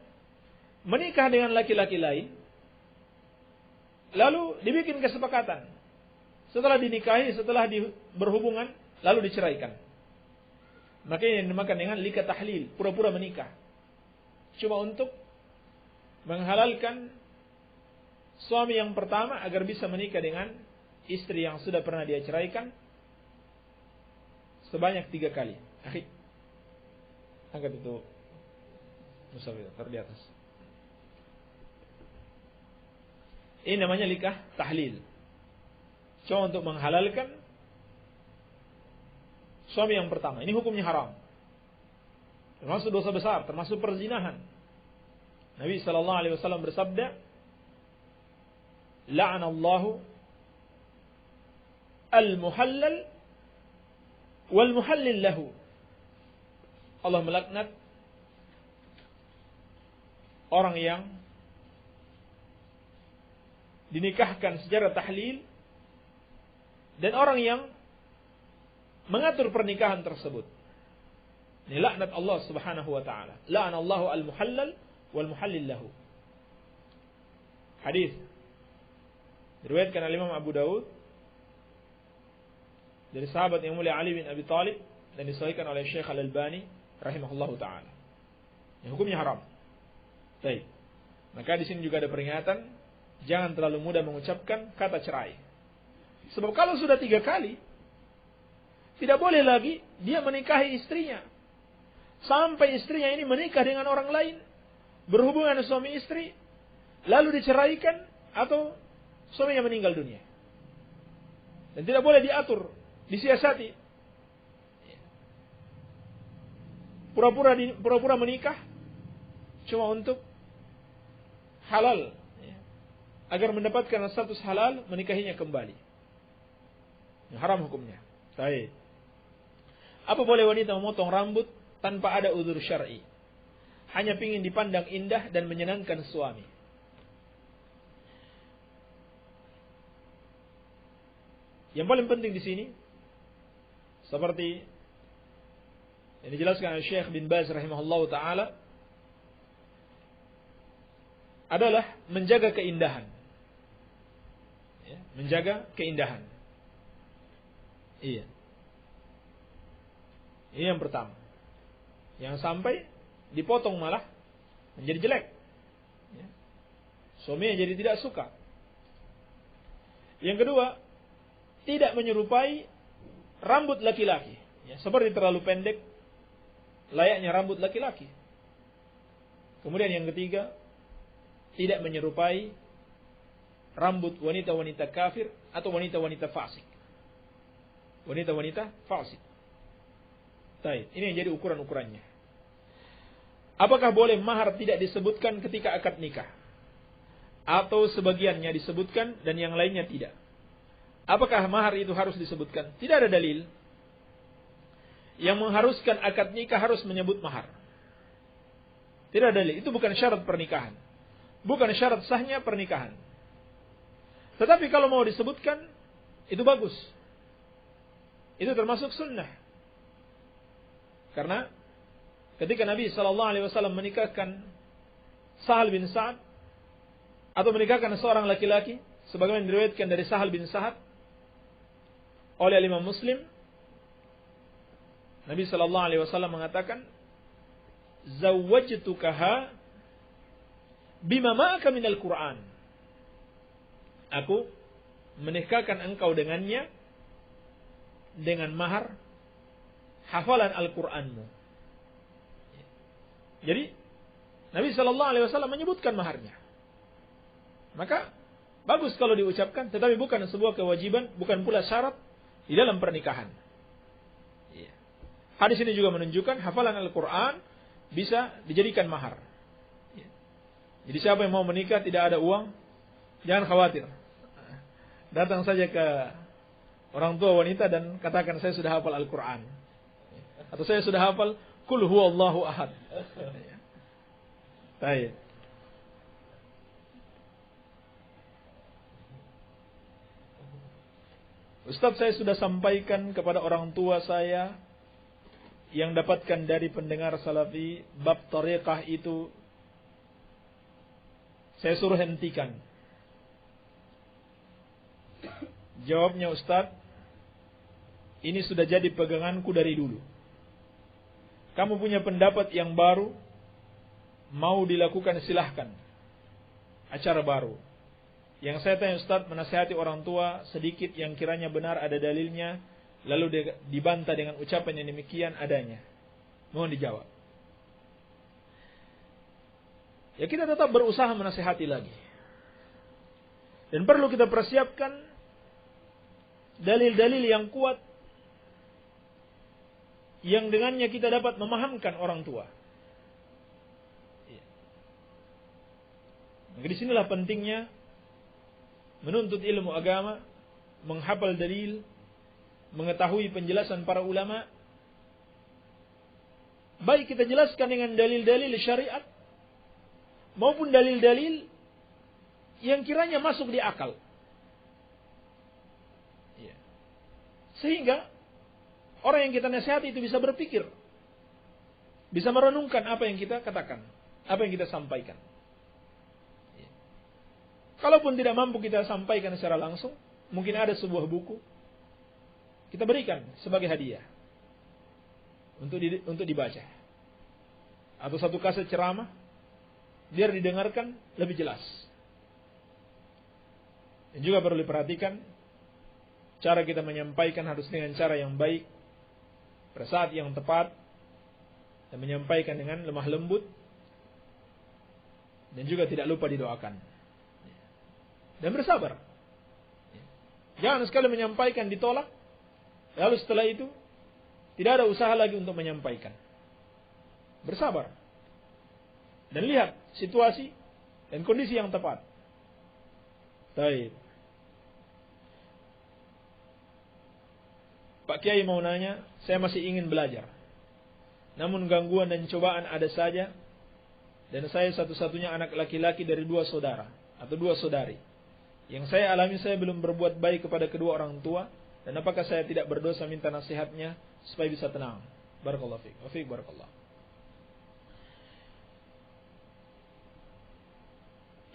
menikah dengan laki-laki lain, lalu dibikin kesepakatan. Setelah dinikahi, setelah berhubungan, lalu diceraikan. Maka ini dinamakan dengan nikah tahlil, pura-pura menikah. Cuma untuk menghalalkan suami yang pertama agar bisa menikah dengan istri yang sudah pernah dia ceraikan sebanyak 3 kali. Akhir. Angkat itu musafir di atas. Ini namanya nikah tahlil. Cuma untuk menghalalkan suami yang pertama. Ini hukumnya haram. Termasuk dosa besar, termasuk perzinahan. Nabi SAW bersabda, la'anallahu al-muhallal wal muhallil lahu. Allah melaknat orang yang dinikahkan secara tahlil dan orang yang mengatur pernikahan tersebut. Ini laknat Allah Subhanahu wa taala. La'anallahu al-muhallal wal muhallil lahu. Hadis diriwayatkan oleh Imam Abu Daud dari sahabat yang mulia Ali bin Abi Thalib dan disahihkan oleh Syekh Al-Albani rahimahullahu taala. Yang hukumnya haram. Baik. Maka di sini juga ada peringatan, jangan terlalu mudah mengucapkan kata cerai. Sebab kalau sudah 3 kali, tidak boleh lagi dia menikahi istrinya. Sampai istrinya ini menikah dengan orang lain, berhubungan dengan suami istri, lalu diceraikan atau suaminya meninggal dunia. Dan tidak boleh diatur, disiasati. Pura-pura menikah cuma untuk halal, agar mendapatkan status halal, menikahinya kembali. Haram hukumnya. Baik. Apa boleh wanita memotong rambut tanpa ada uzur syar'i? Hanya ingin dipandang indah dan menyenangkan suami. Yang paling penting di sini, seperti yang dijelaskan oleh Syekh bin Baz rahimahullahu taala, adalah menjaga keindahan. Menjaga keindahan. Iya. Ini yang pertama. Yang sampai dipotong malah menjadi jelek. Suaminya jadi tidak suka. Yang kedua, tidak menyerupai rambut laki-laki. Seperti terlalu pendek, layaknya rambut laki-laki. Kemudian yang ketiga, tidak menyerupai rambut wanita-wanita kafir atau wanita-wanita fasik. Wanita-wanita fasik. Baik, ini yang jadi ukuran-ukurannya. Apakah boleh mahar tidak disebutkan ketika akad nikah? Atau sebagiannya disebutkan dan yang lainnya tidak? Apakah mahar itu harus disebutkan? Tidak ada dalil yang mengharuskan akad nikah harus menyebut mahar. Tidak ada dalil. Itu bukan syarat pernikahan. Bukan syarat sahnya pernikahan. Tetapi kalau mau disebutkan, itu bagus. Itu termasuk sunnah. Karena ketika Nabi SAW menikahkan Sahal bin Sa'ad, atau menikahkan seorang laki-laki, sebagaimana diriwayatkan dari Sahal bin Sa'ad oleh Imam Muslim, Nabi SAW mengatakan, zawwajtukaha bima ma'aka minal Qur'an. Aku menikahkan engkau dengannya dengan mahar hafalan Al-Qur'anmu. Jadi Nabi SAW menyebutkan maharnya. Maka bagus kalau diucapkan, tetapi bukan sebuah kewajiban, bukan pula syarat di dalam pernikahan. Hadis ini juga menunjukkan hafalan Al-Quran bisa dijadikan mahar. Jadi siapa yang mau menikah tidak ada uang, jangan khawatir. Datang saja ke orang tua wanita dan katakan saya sudah hafal Al-Quran. Atau saya sudah hafal Qul huwallahu ahad. Baik. Ustaz, saya sudah sampaikan kepada orang tua saya yang dapatkan dari pendengar salafi bab tariqah itu, saya suruh hentikan. Jawabnya, Ustaz, ini sudah jadi peganganku dari dulu. Kamu punya pendapat yang baru, mau dilakukan silahkan. Acara baru. Yang saya tanya, Ustaz, menasihati orang tua sedikit yang kiranya benar ada dalilnya, lalu dibantah dengan ucapan yang demikian adanya. Mohon dijawab. Ya, kita tetap berusaha menasihati lagi. Dan perlu kita persiapkan dalil-dalil yang kuat yang dengannya kita dapat memahamkan orang tua. Maka disinilah pentingnya menuntut ilmu agama, menghafal dalil, mengetahui penjelasan para ulama. Baik kita jelaskan dengan dalil-dalil syariat maupun dalil-dalil yang kiranya masuk di akal. Sehingga orang yang kita nasihati itu bisa berpikir, bisa merenungkan apa yang kita katakan, apa yang kita sampaikan. Kalaupun tidak mampu kita sampaikan secara langsung, mungkin ada sebuah buku kita berikan sebagai hadiah untuk dibaca, atau satu kaset ceramah biar didengarkan lebih jelas. Dan juga perlu diperhatikan cara kita menyampaikan harus dengan cara yang baik, pada saat yang tepat, dan menyampaikan dengan lemah lembut, dan juga tidak lupa didoakan. Dan bersabar. Jangan sekali menyampaikan ditolak, lalu setelah itu tidak ada usaha lagi untuk menyampaikan. Bersabar. Dan lihat situasi dan kondisi yang tepat. Baik. Pak Kiai mau nanya, saya masih ingin belajar. Namun gangguan dan cobaan ada saja. Dan saya satu-satunya anak laki-laki dari 2 saudara atau 2 saudari. Yang saya alami, saya belum berbuat baik kepada kedua orang tua. Dan apakah saya tidak berdosa minta nasihatnya supaya bisa tenang? Barakallahu fiik. Wa fiik barakallah.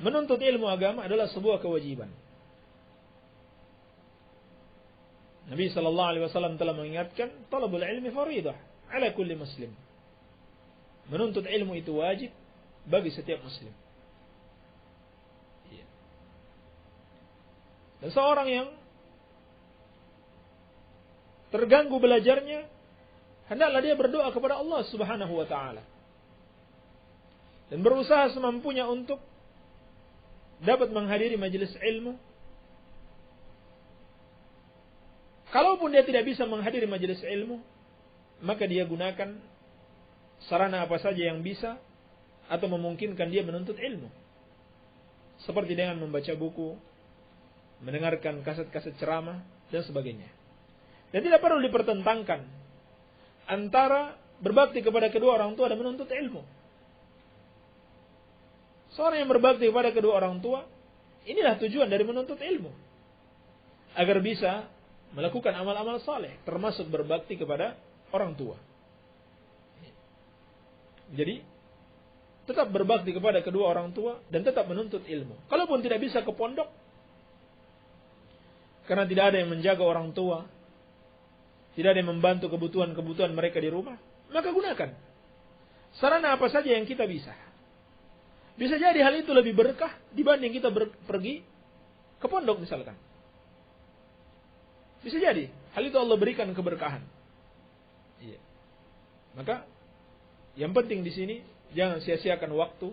Menuntut ilmu agama adalah sebuah kewajiban. Nabi SAW telah mengingatkan, talabul ilmi faridah ala kulli muslim. Menuntut ilmu itu wajib bagi setiap muslim. Dan seorang yang terganggu belajarnya, hendaklah dia berdoa kepada Allah Subhanahu wa taala. Dan berusaha semampunya untuk dapat menghadiri majelis ilmu. Kalaupun dia tidak bisa menghadiri majelis ilmu, maka dia gunakan sarana apa saja yang bisa atau memungkinkan dia menuntut ilmu. Seperti dengan membaca buku, mendengarkan kaset-kaset ceramah, dan sebagainya. Dan tidak perlu dipertentangkan antara berbakti kepada kedua orang tua dan menuntut ilmu. Seorang yang berbakti kepada kedua orang tua, inilah tujuan dari menuntut ilmu. Agar bisa melakukan amal-amal saleh, termasuk berbakti kepada orang tua. Jadi, tetap berbakti kepada kedua orang tua dan tetap menuntut ilmu. Kalaupun tidak bisa ke pondok, karena tidak ada yang menjaga orang tua, tidak ada yang membantu kebutuhan-kebutuhan mereka di rumah, maka gunakan sarana apa saja yang kita bisa. Bisa jadi hal itu lebih berkah dibanding kita pergi ke pondok misalkan. Bisa jadi hal itu Allah berikan keberkahan. Iya. Maka yang penting di sini jangan sia-siakan waktu,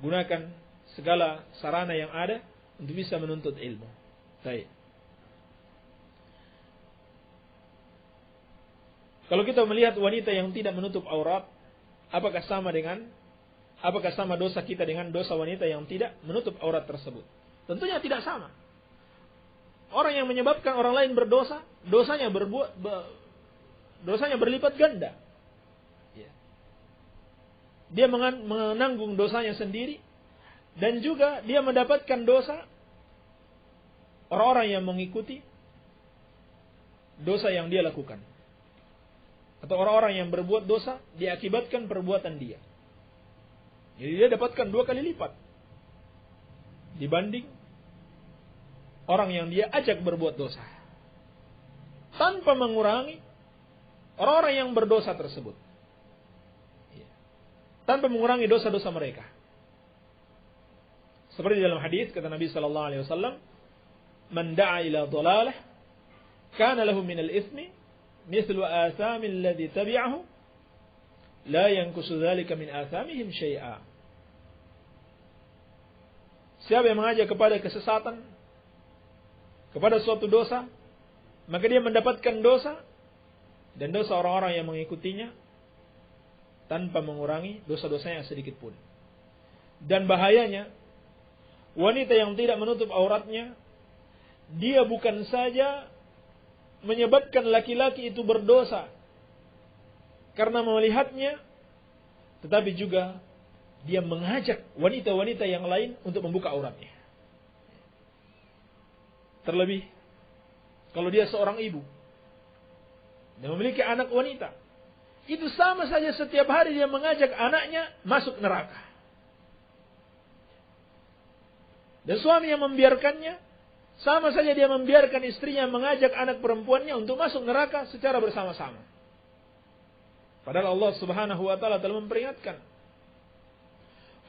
gunakan segala sarana yang ada untuk bisa menuntut ilmu. Baik. Kalau kita melihat wanita yang tidak menutup aurat, Apakah sama dosa kita dengan dosa wanita yang tidak menutup aurat tersebut? Tentunya tidak sama. Orang yang menyebabkan orang lain berdosa, dosanya berlipat ganda. Dia menanggung dosanya sendiri, dan juga dia mendapatkan dosa orang-orang yang mengikuti dosa yang dia lakukan. Atau orang-orang yang berbuat dosa diakibatkan perbuatan dia. Jadi dia dapatkan 2 kali lipat dibanding orang yang dia ajak berbuat dosa, tanpa mengurangi orang-orang yang berdosa tersebut, tanpa mengurangi dosa-dosa mereka. Seperti dalam hadis kata Nabi sallallahu alaihi wasallam, "Man da'a ila dhalalah kana lahu min al-itsmi mithlu athami alladhi tabi'ahu la yanqusu dzalika min athamihim syai'a." Siapa yang mengajak kepada kesesatan, kepada suatu dosa, maka dia mendapatkan dosa dan dosa orang-orang yang mengikutinya tanpa mengurangi dosa-dosanya sedikit pun. Dan bahayanya, wanita yang tidak menutup auratnya, dia bukan saja menyebabkan laki-laki itu berdosa karena melihatnya, tetapi juga dia mengajak wanita-wanita yang lain untuk membuka auratnya. Terlebih kalau dia seorang ibu dan memiliki anak wanita, itu sama saja setiap hari dia mengajak anaknya masuk neraka. Dan suami yang membiarkannya, sama saja dia membiarkan istrinya mengajak anak perempuannya untuk masuk neraka secara bersama-sama. Padahal Allah Subhanahu wa taala telah memperingatkan,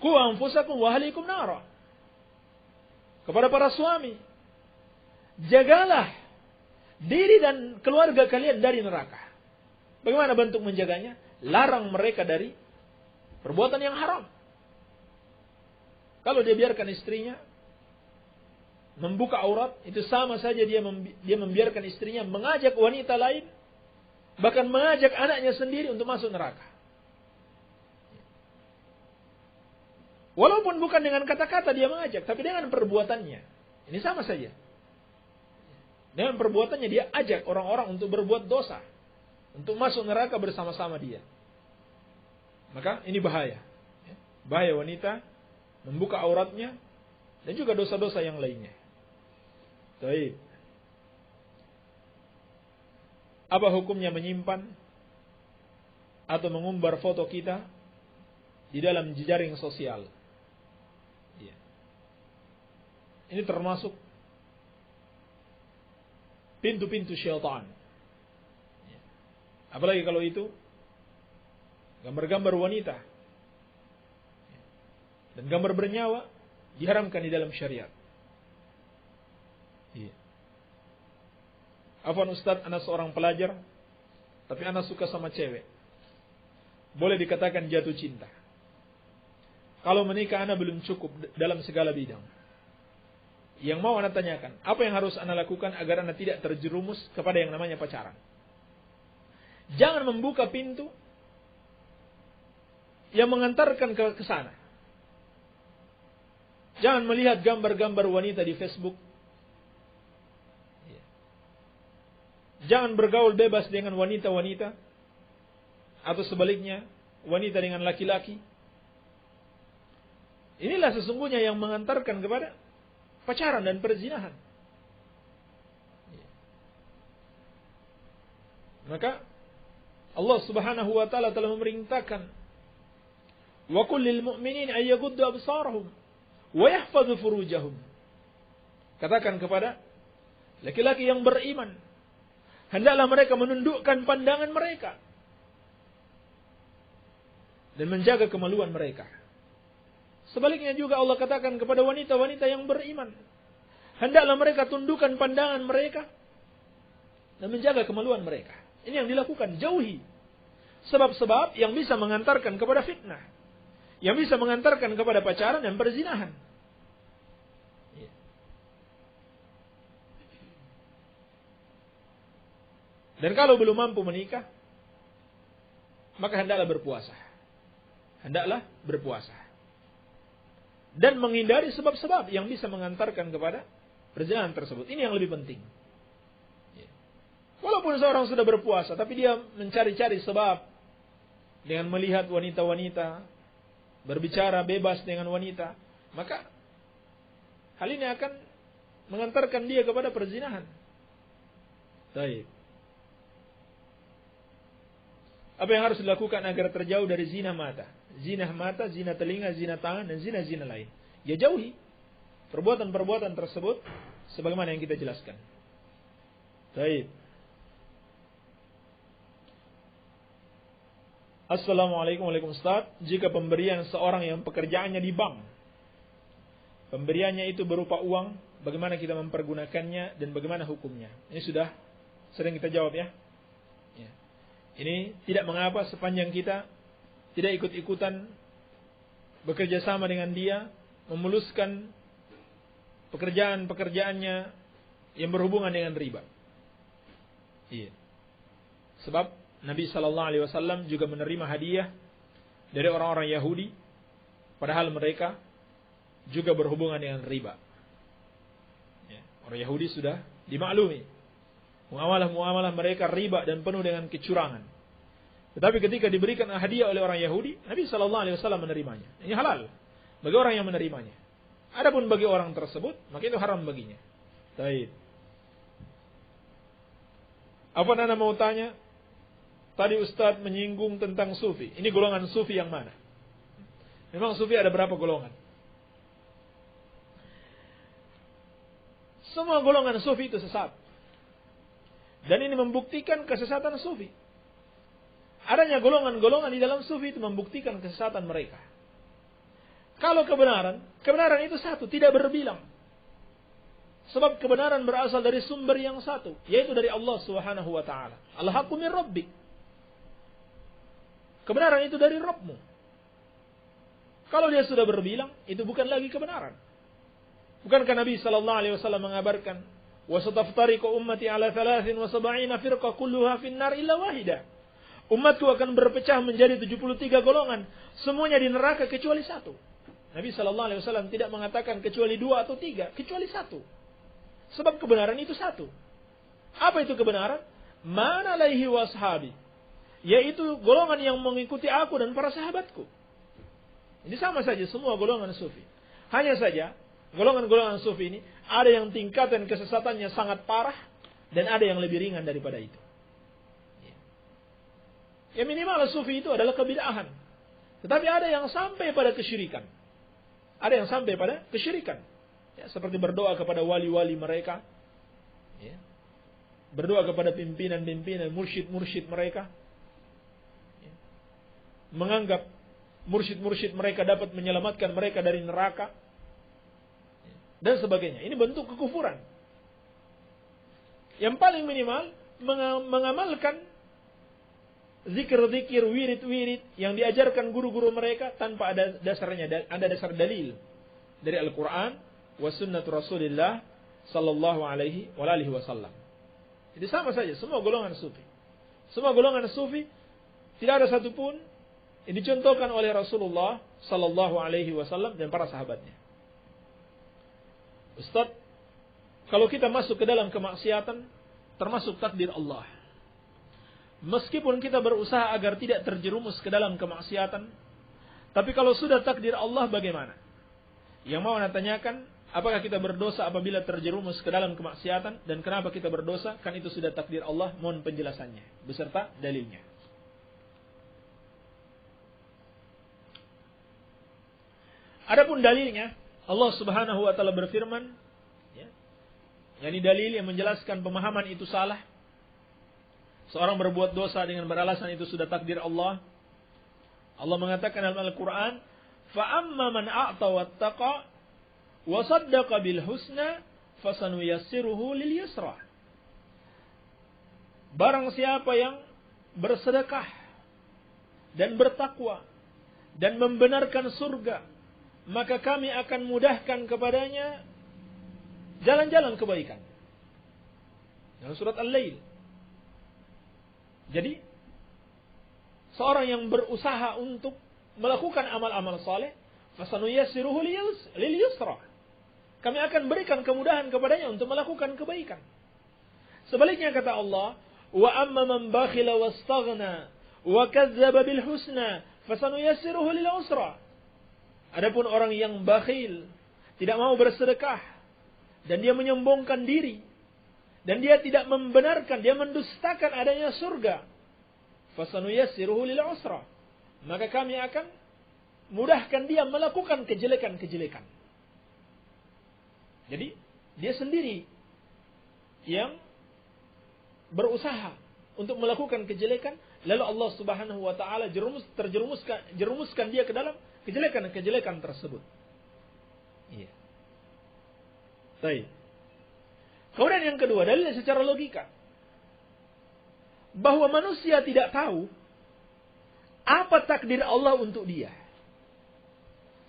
"Qu anfusakum wa ahlikum nara." Kepada para suami, jagalah diri dan keluarga kalian dari neraka. Bagaimana bentuk menjaganya? Larang mereka dari perbuatan yang haram. Kalau dia biarkan istrinya membuka aurat, itu sama saja dia membiarkan istrinya mengajak wanita lain, bahkan mengajak anaknya sendiri untuk masuk neraka. Walaupun bukan dengan kata-kata dia mengajak, tapi dengan perbuatannya. Ini sama saja. Dengan perbuatannya dia ajak orang-orang untuk berbuat dosa, untuk masuk neraka bersama-sama dia. Maka ini bahaya. Bahaya wanita membuka auratnya dan juga dosa-dosa yang lainnya. Baik. Apa hukumnya menyimpan atau mengumbar foto kita di dalam jejaring sosial? Ini termasuk pintu-pintu syaitan. Apalagi kalau itu gambar-gambar wanita dan gambar bernyawa diharamkan di dalam syariat. Afwan Ustaz, anak seorang pelajar, tapi anak suka sama cewek. Boleh dikatakan jatuh cinta. Kalau menikah anak belum cukup dalam segala bidang. Yang mau anak tanyakan, apa yang harus anak lakukan agar anak tidak terjerumus kepada yang namanya pacaran? Jangan membuka pintu yang mengantarkan ke sana. Jangan melihat gambar-gambar wanita di Facebook. Jangan bergaul bebas dengan wanita-wanita, atau sebaliknya, wanita dengan laki-laki. Inilah sesungguhnya yang mengantarkan kepada pacaran dan perzinahan. Maka Allah Subhanahu wa taala telah memerintahkan, "Wa qul lil mu'minin ay yaghuddu absarahum wa yahfazu furujahum." Katakan kepada laki-laki yang beriman, hendaklah mereka menundukkan pandangan mereka dan menjaga kemaluan mereka. Sebaliknya juga Allah katakan kepada wanita-wanita yang beriman, hendaklah mereka tundukkan pandangan mereka dan menjaga kemaluan mereka. Ini yang dilakukan, jauhi sebab-sebab yang bisa mengantarkan kepada fitnah, yang bisa mengantarkan kepada pacaran dan perzinahan. Dan kalau belum mampu menikah, maka hendaklah berpuasa. hendaklah berpuasa. Dan menghindari sebab-sebab yang bisa mengantarkan kepada perzinahan tersebut. Ini yang lebih penting. Walaupun seorang sudah berpuasa, tapi dia mencari-cari sebab dengan melihat wanita-wanita, berbicara bebas dengan wanita, maka hal ini akan mengantarkan dia kepada perzinahan. Baik. Apa yang harus dilakukan agar terjauh dari zina mata? Zina mata, zina telinga, zina tangan, dan zina-zina lain. Ya jauhi perbuatan-perbuatan tersebut sebagaimana yang kita jelaskan. Baik. Assalamualaikum warahmatullahi wabarakatuh. Jika pemberian seorang yang pekerjaannya di bank, pemberiannya itu berupa uang, bagaimana kita mempergunakannya dan bagaimana hukumnya? Ini sudah sering kita jawab ya. Ini tidak mengapa sepanjang kita tidak ikut-ikutan bekerja sama dengan dia, memuluskan pekerjaan-pekerjaannya yang berhubungan dengan riba. Iya. Sebab Nabi SAW juga menerima hadiah dari orang-orang Yahudi, padahal mereka juga berhubungan dengan riba. Ya, orang Yahudi sudah dimaklumi muamalah-muamalah mereka riba dan penuh dengan kecurangan. Tetapi ketika diberikan hadiah oleh orang Yahudi, Nabi SAW menerimanya. Ini halal bagi orang yang menerimanya. Adapun bagi orang tersebut, maka itu haram baginya. Baik. Apa Nana mau tanya? Tadi Ustaz menyinggung tentang sufi. Ini golongan sufi yang mana? Memang sufi ada berapa golongan? Semua golongan sufi itu sesat. Dan ini membuktikan kesesatan sufi. Adanya golongan-golongan di dalam sufi itu membuktikan kesesatan mereka. Kalau kebenaran itu satu, tidak berbilang. Sebab kebenaran berasal dari sumber yang satu, yaitu dari Allah Subhanahu wa taala. Al-haqqu min rabbik. Kebenaran itu dari Rabbmu. Kalau dia sudah berbilang, itu bukan lagi kebenaran. Bukankah Nabi sallallahu alaihi wasallam mengabarkan, "Wa sataftariqu ummati ala 73 firqah kulluha fin-nar illa wahida." Umatku akan berpecah menjadi 73 golongan, semuanya di neraka kecuali satu. Nabi sallallahu alaihi wasallam tidak mengatakan kecuali 2 atau 3, kecuali satu. Sebab kebenaran itu satu. Apa itu kebenaran? Mana alaihi washabi, yaitu golongan yang mengikuti aku dan para sahabatku. Ini sama saja semua golongan sufi. Hanya saja golongan-golongan sufi ini ada yang tingkatan kesesatannya sangat parah dan ada yang lebih ringan daripada itu. Ya minimal sufi itu adalah kebid'ahan. Tetapi ada yang sampai pada kesyirikan. Ada yang sampai pada kesyirikan. Ya, seperti berdoa kepada wali-wali mereka. Ya. Berdoa kepada pimpinan-pimpinan, mursyid-mursyid mereka. Ya. Menganggap mursyid-mursyid mereka dapat menyelamatkan mereka dari neraka. Ya. Dan sebagainya. Ini bentuk kekufuran. Yang paling minimal, mengamalkan zikir-zikir, wirid-wirid yang diajarkan guru-guru mereka tanpa ada dasarnya, ada dasar dalil dari Al-Quran wa sunnatu Rasulillah sallallahu alaihi wasallam. Jadi sama saja semua golongan sufi. Semua golongan sufi tidak ada satupun yang dicontohkan oleh Rasulullah sallallahu alaihi wasallam dan para sahabatnya. Ustaz, kalau kita masuk ke dalam kemaksiatan termasuk takdir Allah. Meskipun kita berusaha agar tidak terjerumus ke dalam kemaksiatan, tapi kalau sudah takdir Allah bagaimana? Yang mau Anda tanyakan, apakah kita berdosa apabila terjerumus ke dalam kemaksiatan dan kenapa kita berdosa? Kan itu sudah takdir Allah, mohon penjelasannya beserta dalilnya. Adapun dalilnya, Allah Subhanahu wa taala berfirman, ya, yakni dalil yang menjelaskan pemahaman itu salah. Seorang berbuat dosa dengan beralasan itu sudah takdir Allah. Allah mengatakan dalam Al-Quran, فَأَمَّا مَنْ أَعْطَى وَاتَّقَى وَصَدَّقَ بِالْحُسْنَى فَسَنُيَسِّرُهُ لِلْيُسْرَى. Barang siapa yang bersedekah dan bertakwa dan membenarkan surga, maka kami akan mudahkan kepadanya jalan-jalan kebaikan. Dalam surat Al-Lail. Jadi, seorang yang berusaha untuk melakukan amal-amal saleh, fasanuyassiruhu lil yusra. Kami akan berikan kemudahan kepadanya untuk melakukan kebaikan. Sebaliknya kata Allah, wa amma man bakhila wastaghna wa kadzdzaba bil husna fasanuyassiruhu lil usra. Adapun orang yang bakhil, tidak mau bersedekah, dan dia menyombongkan diri, dan dia tidak membenarkan, dia mendustakan adanya surga, fasanuyassiruhu lil usra, maka kami akan mudahkan dia melakukan kejelekan-kejelekan. Jadi dia sendiri yang berusaha untuk melakukan kejelekan, lalu Allah Subhanahu wa taala jerumuskan dia ke dalam kejelekan-kejelekan tersebut. Iya. Baik. Kemudian yang kedua, dalil secara logika bahwa manusia tidak tahu apa takdir Allah untuk dia.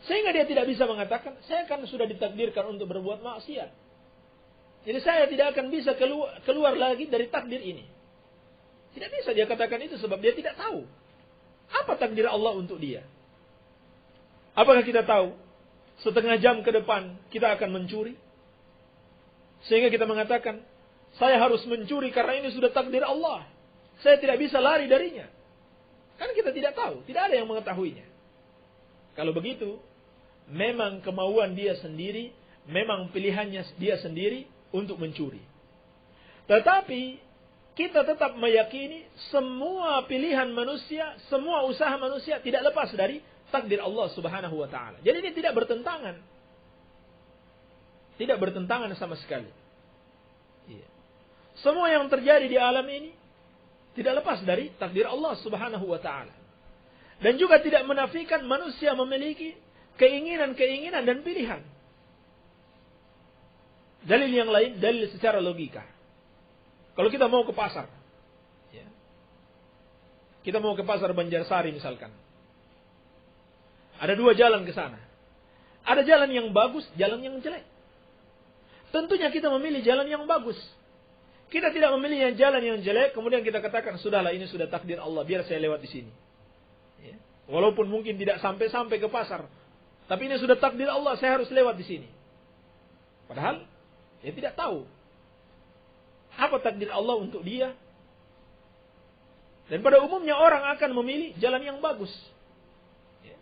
Sehingga dia tidak bisa mengatakan, saya kan sudah ditakdirkan untuk berbuat maksiat. Jadi saya tidak akan bisa keluar lagi dari takdir ini. Tidak bisa dia katakan itu sebab dia tidak tahu apa takdir Allah untuk dia. Apakah kita tahu setengah jam ke depan kita akan mencuri? Sehingga kita mengatakan, saya harus mencuri karena ini sudah takdir Allah. Saya tidak bisa lari darinya. Kan kita tidak tahu, tidak ada yang mengetahuinya. Kalau begitu, memang kemauan dia sendiri, memang pilihannya dia sendiri untuk mencuri. Tetapi kita tetap meyakini semua pilihan manusia, semua usaha manusia tidak lepas dari takdir Allah Subhanahu wa taala. Jadi ini tidak bertentangan. Tidak bertentangan sama sekali. Iya. Semua yang terjadi di alam ini tidak lepas dari takdir Allah Subhanahu wa taala. Dan juga tidak menafikan manusia memiliki keinginan-keinginan dan pilihan. Dalil yang lain, dalil secara logika. Kalau kita mau ke pasar, ya, kita mau ke pasar Banjarsari misalkan, ada dua jalan ke sana. Ada jalan yang bagus, jalan yang jelek. Tentunya kita memilih jalan yang bagus. Kita tidak memilih jalan yang jelek, kemudian kita katakan, sudahlah ini sudah takdir Allah, biar saya lewat di sini. Ya. Walaupun mungkin tidak sampai ke pasar, tapi ini sudah takdir Allah, saya harus lewat di sini. Padahal dia tidak tahu apa takdir Allah untuk dia. Dan pada umumnya orang akan memilih jalan yang bagus. Ya.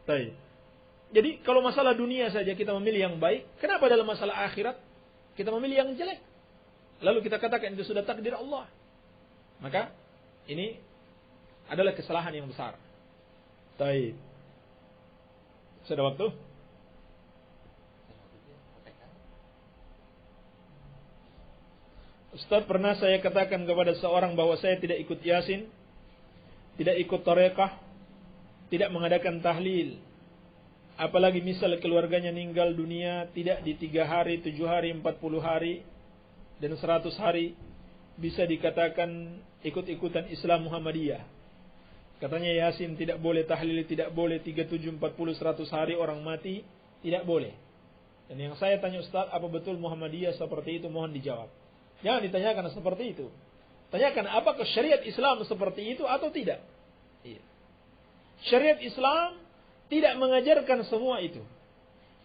Baik. Jadi kalau masalah dunia saja kita memilih yang baik, kenapa dalam masalah akhirat kita memilih yang jelek? Lalu kita katakan itu sudah takdir Allah. Maka ini adalah kesalahan yang besar. Baik. Sudah waktu? Ustaz, pernah saya katakan kepada seorang bahwa saya tidak ikut Yasin, tidak ikut Tarekah, tidak mengadakan tahlil. Apalagi misal keluarganya meninggal dunia tidak di 3 hari, 7 hari, 40 hari, dan 100 hari, bisa dikatakan ikut-ikutan Islam Muhammadiyah. Katanya Yasin tidak boleh, tahlil tidak boleh, 37, 40, 100 hari orang mati, tidak boleh. Dan yang saya tanya Ustaz, apa betul Muhammadiyah seperti itu? Mohon dijawab. Jangan ditanyakan seperti itu. Tanyakan apakah syariat Islam seperti itu atau tidak. Iya. Syariat Islam tidak mengajarkan semua itu.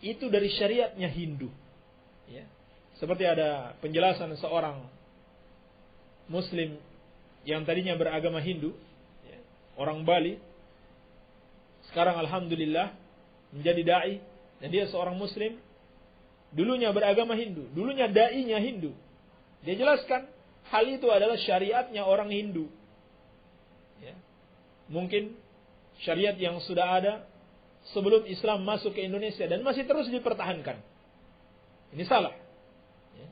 Itu dari syariatnya Hindu. Ya. Seperti ada penjelasan seorang Muslim yang tadinya beragama Hindu, ya, orang Bali, sekarang alhamdulillah menjadi dai, dan dia seorang Muslim. Dulunya beragama Hindu, dulunya dai-nya Hindu. Dia jelaskan hal itu adalah syariatnya orang Hindu. Ya. Mungkin syariat yang sudah ada sebelum Islam masuk ke Indonesia dan masih terus dipertahankan. Ini salah. Ya.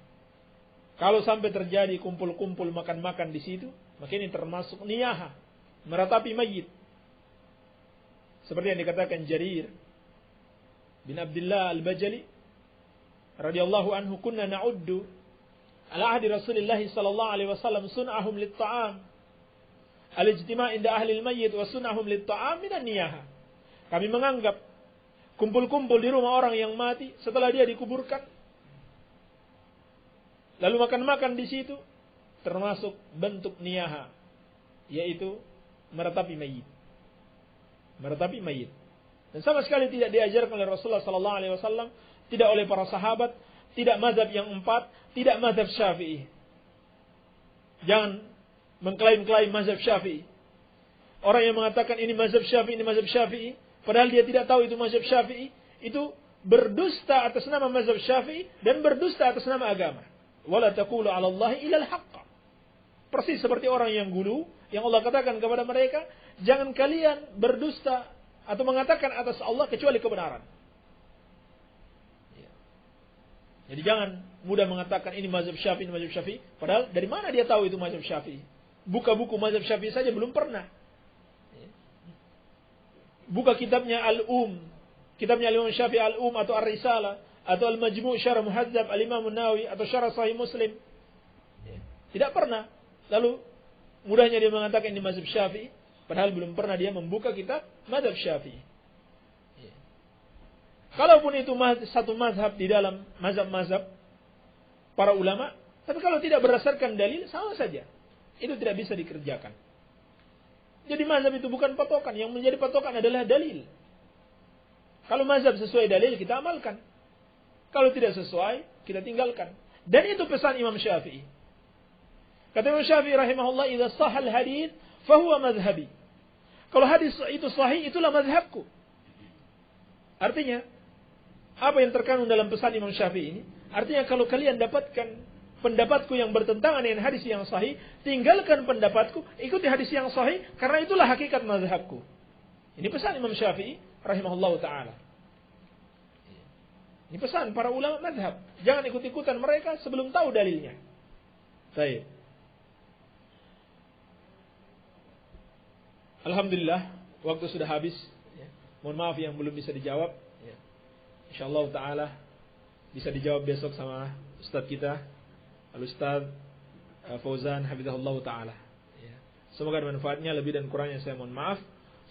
Kalau sampai terjadi kumpul-kumpul makan-makan di situ, maka ini termasuk niyaha, meratapi mayit. Seperti yang dikatakan Jarir bin Abdullah Al-Bajali radhiyallahu anhu, kunna na'uddu ala ahdi Rasulillah sallallahu alaihi wasallam sun'ahum lit-ta'am al-ijtima' inda ahli al-mayyit wa sun'ahum lit-ta'am min an-niyaha. Kami menganggap kumpul-kumpul di rumah orang yang mati setelah dia dikuburkan, lalu makan-makan di situ, termasuk bentuk niyaha, yaitu meratapi mayit. Meratapi mayit. Dan sama sekali tidak diajarkan oleh Rasulullah sallallahu alaihi wasallam, tidak oleh para sahabat, tidak mazhab yang 4, tidak mazhab Syafi'i. Jangan mengklaim-klaim mazhab Syafi'i. Orang yang mengatakan ini mazhab Syafi'i, ini mazhab Syafi'i, padahal dia tidak tahu itu mazhab Syafi'i, itu berdusta atas nama mazhab Syafi'i dan berdusta atas nama agama. Wala taqulu 'ala Allahi illa al-haqq. Persis seperti orang yang gulu, yang Allah katakan kepada mereka, jangan kalian berdusta atau mengatakan atas Allah kecuali kebenaran. Jadi jangan mudah mengatakan ini mazhab Syafi'i, ini mazhab Syafi'i, padahal dari mana dia tahu itu mazhab Syafi'i? Buka buku mazhab Syafi'i saja belum pernah. Buka kitabnya kitabnya Imam Syafi'i Al-Um atau Ar-Risalah atau Al-Majmu' Syarah Muhadzab Al-Imam An-Nawawi atau Syarah Sahih Muslim. Tidak pernah. Lalu mudahnya dia mengatakan ini mazhab Syafi'i, padahal belum pernah dia membuka kitab mazhab Syafi'i. Kalaupun itu satu mazhab di dalam mazhab-mazhab para ulama, tapi kalau tidak berdasarkan dalil, sama saja. Itu tidak bisa dikerjakan. Jadi mazhab itu bukan patokan, yang menjadi patokan adalah dalil. Kalau mazhab sesuai dalil, kita amalkan. Kalau tidak sesuai, kita tinggalkan. Dan itu pesan Imam Syafi'i. Kata Imam Syafi'i rahimahullah, "Idza sahal hadits, fahuwa madhhabi." Kalau hadis itu sahih, itulah mazhabku. Artinya, apa yang terkandung dalam pesan Imam Syafi'i ini? Artinya kalau kalian dapatkan pendapatku yang bertentangan dengan hadis yang sahih, tinggalkan pendapatku, ikuti hadis yang sahih, karena itulah hakikat mazhabku. Ini pesan Imam Syafi'i rahimahullah ta'ala. Ini pesan para ulama mazhab. Jangan ikut-ikutan mereka sebelum tahu dalilnya. Baik. Alhamdulillah, waktu sudah habis. Mohon maaf yang belum bisa dijawab. InsyaAllah ta'ala bisa dijawab besok sama Ustadz kita, Al-Ustadz Fauzan Hafizahullah ta'ala. Semoga ada manfaatnya. Lebih dan kurangnya saya mohon maaf.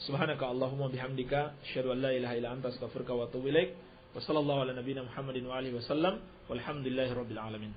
Subhanaka Allahumma bihamdika asyhadu an la ilaha illa anta astaghfiruka wa atubu ilaik. Wa sallallahu ala nabiyyina Muhammadin wa alihi wasallam. Walhamdulillahirabbil alamin.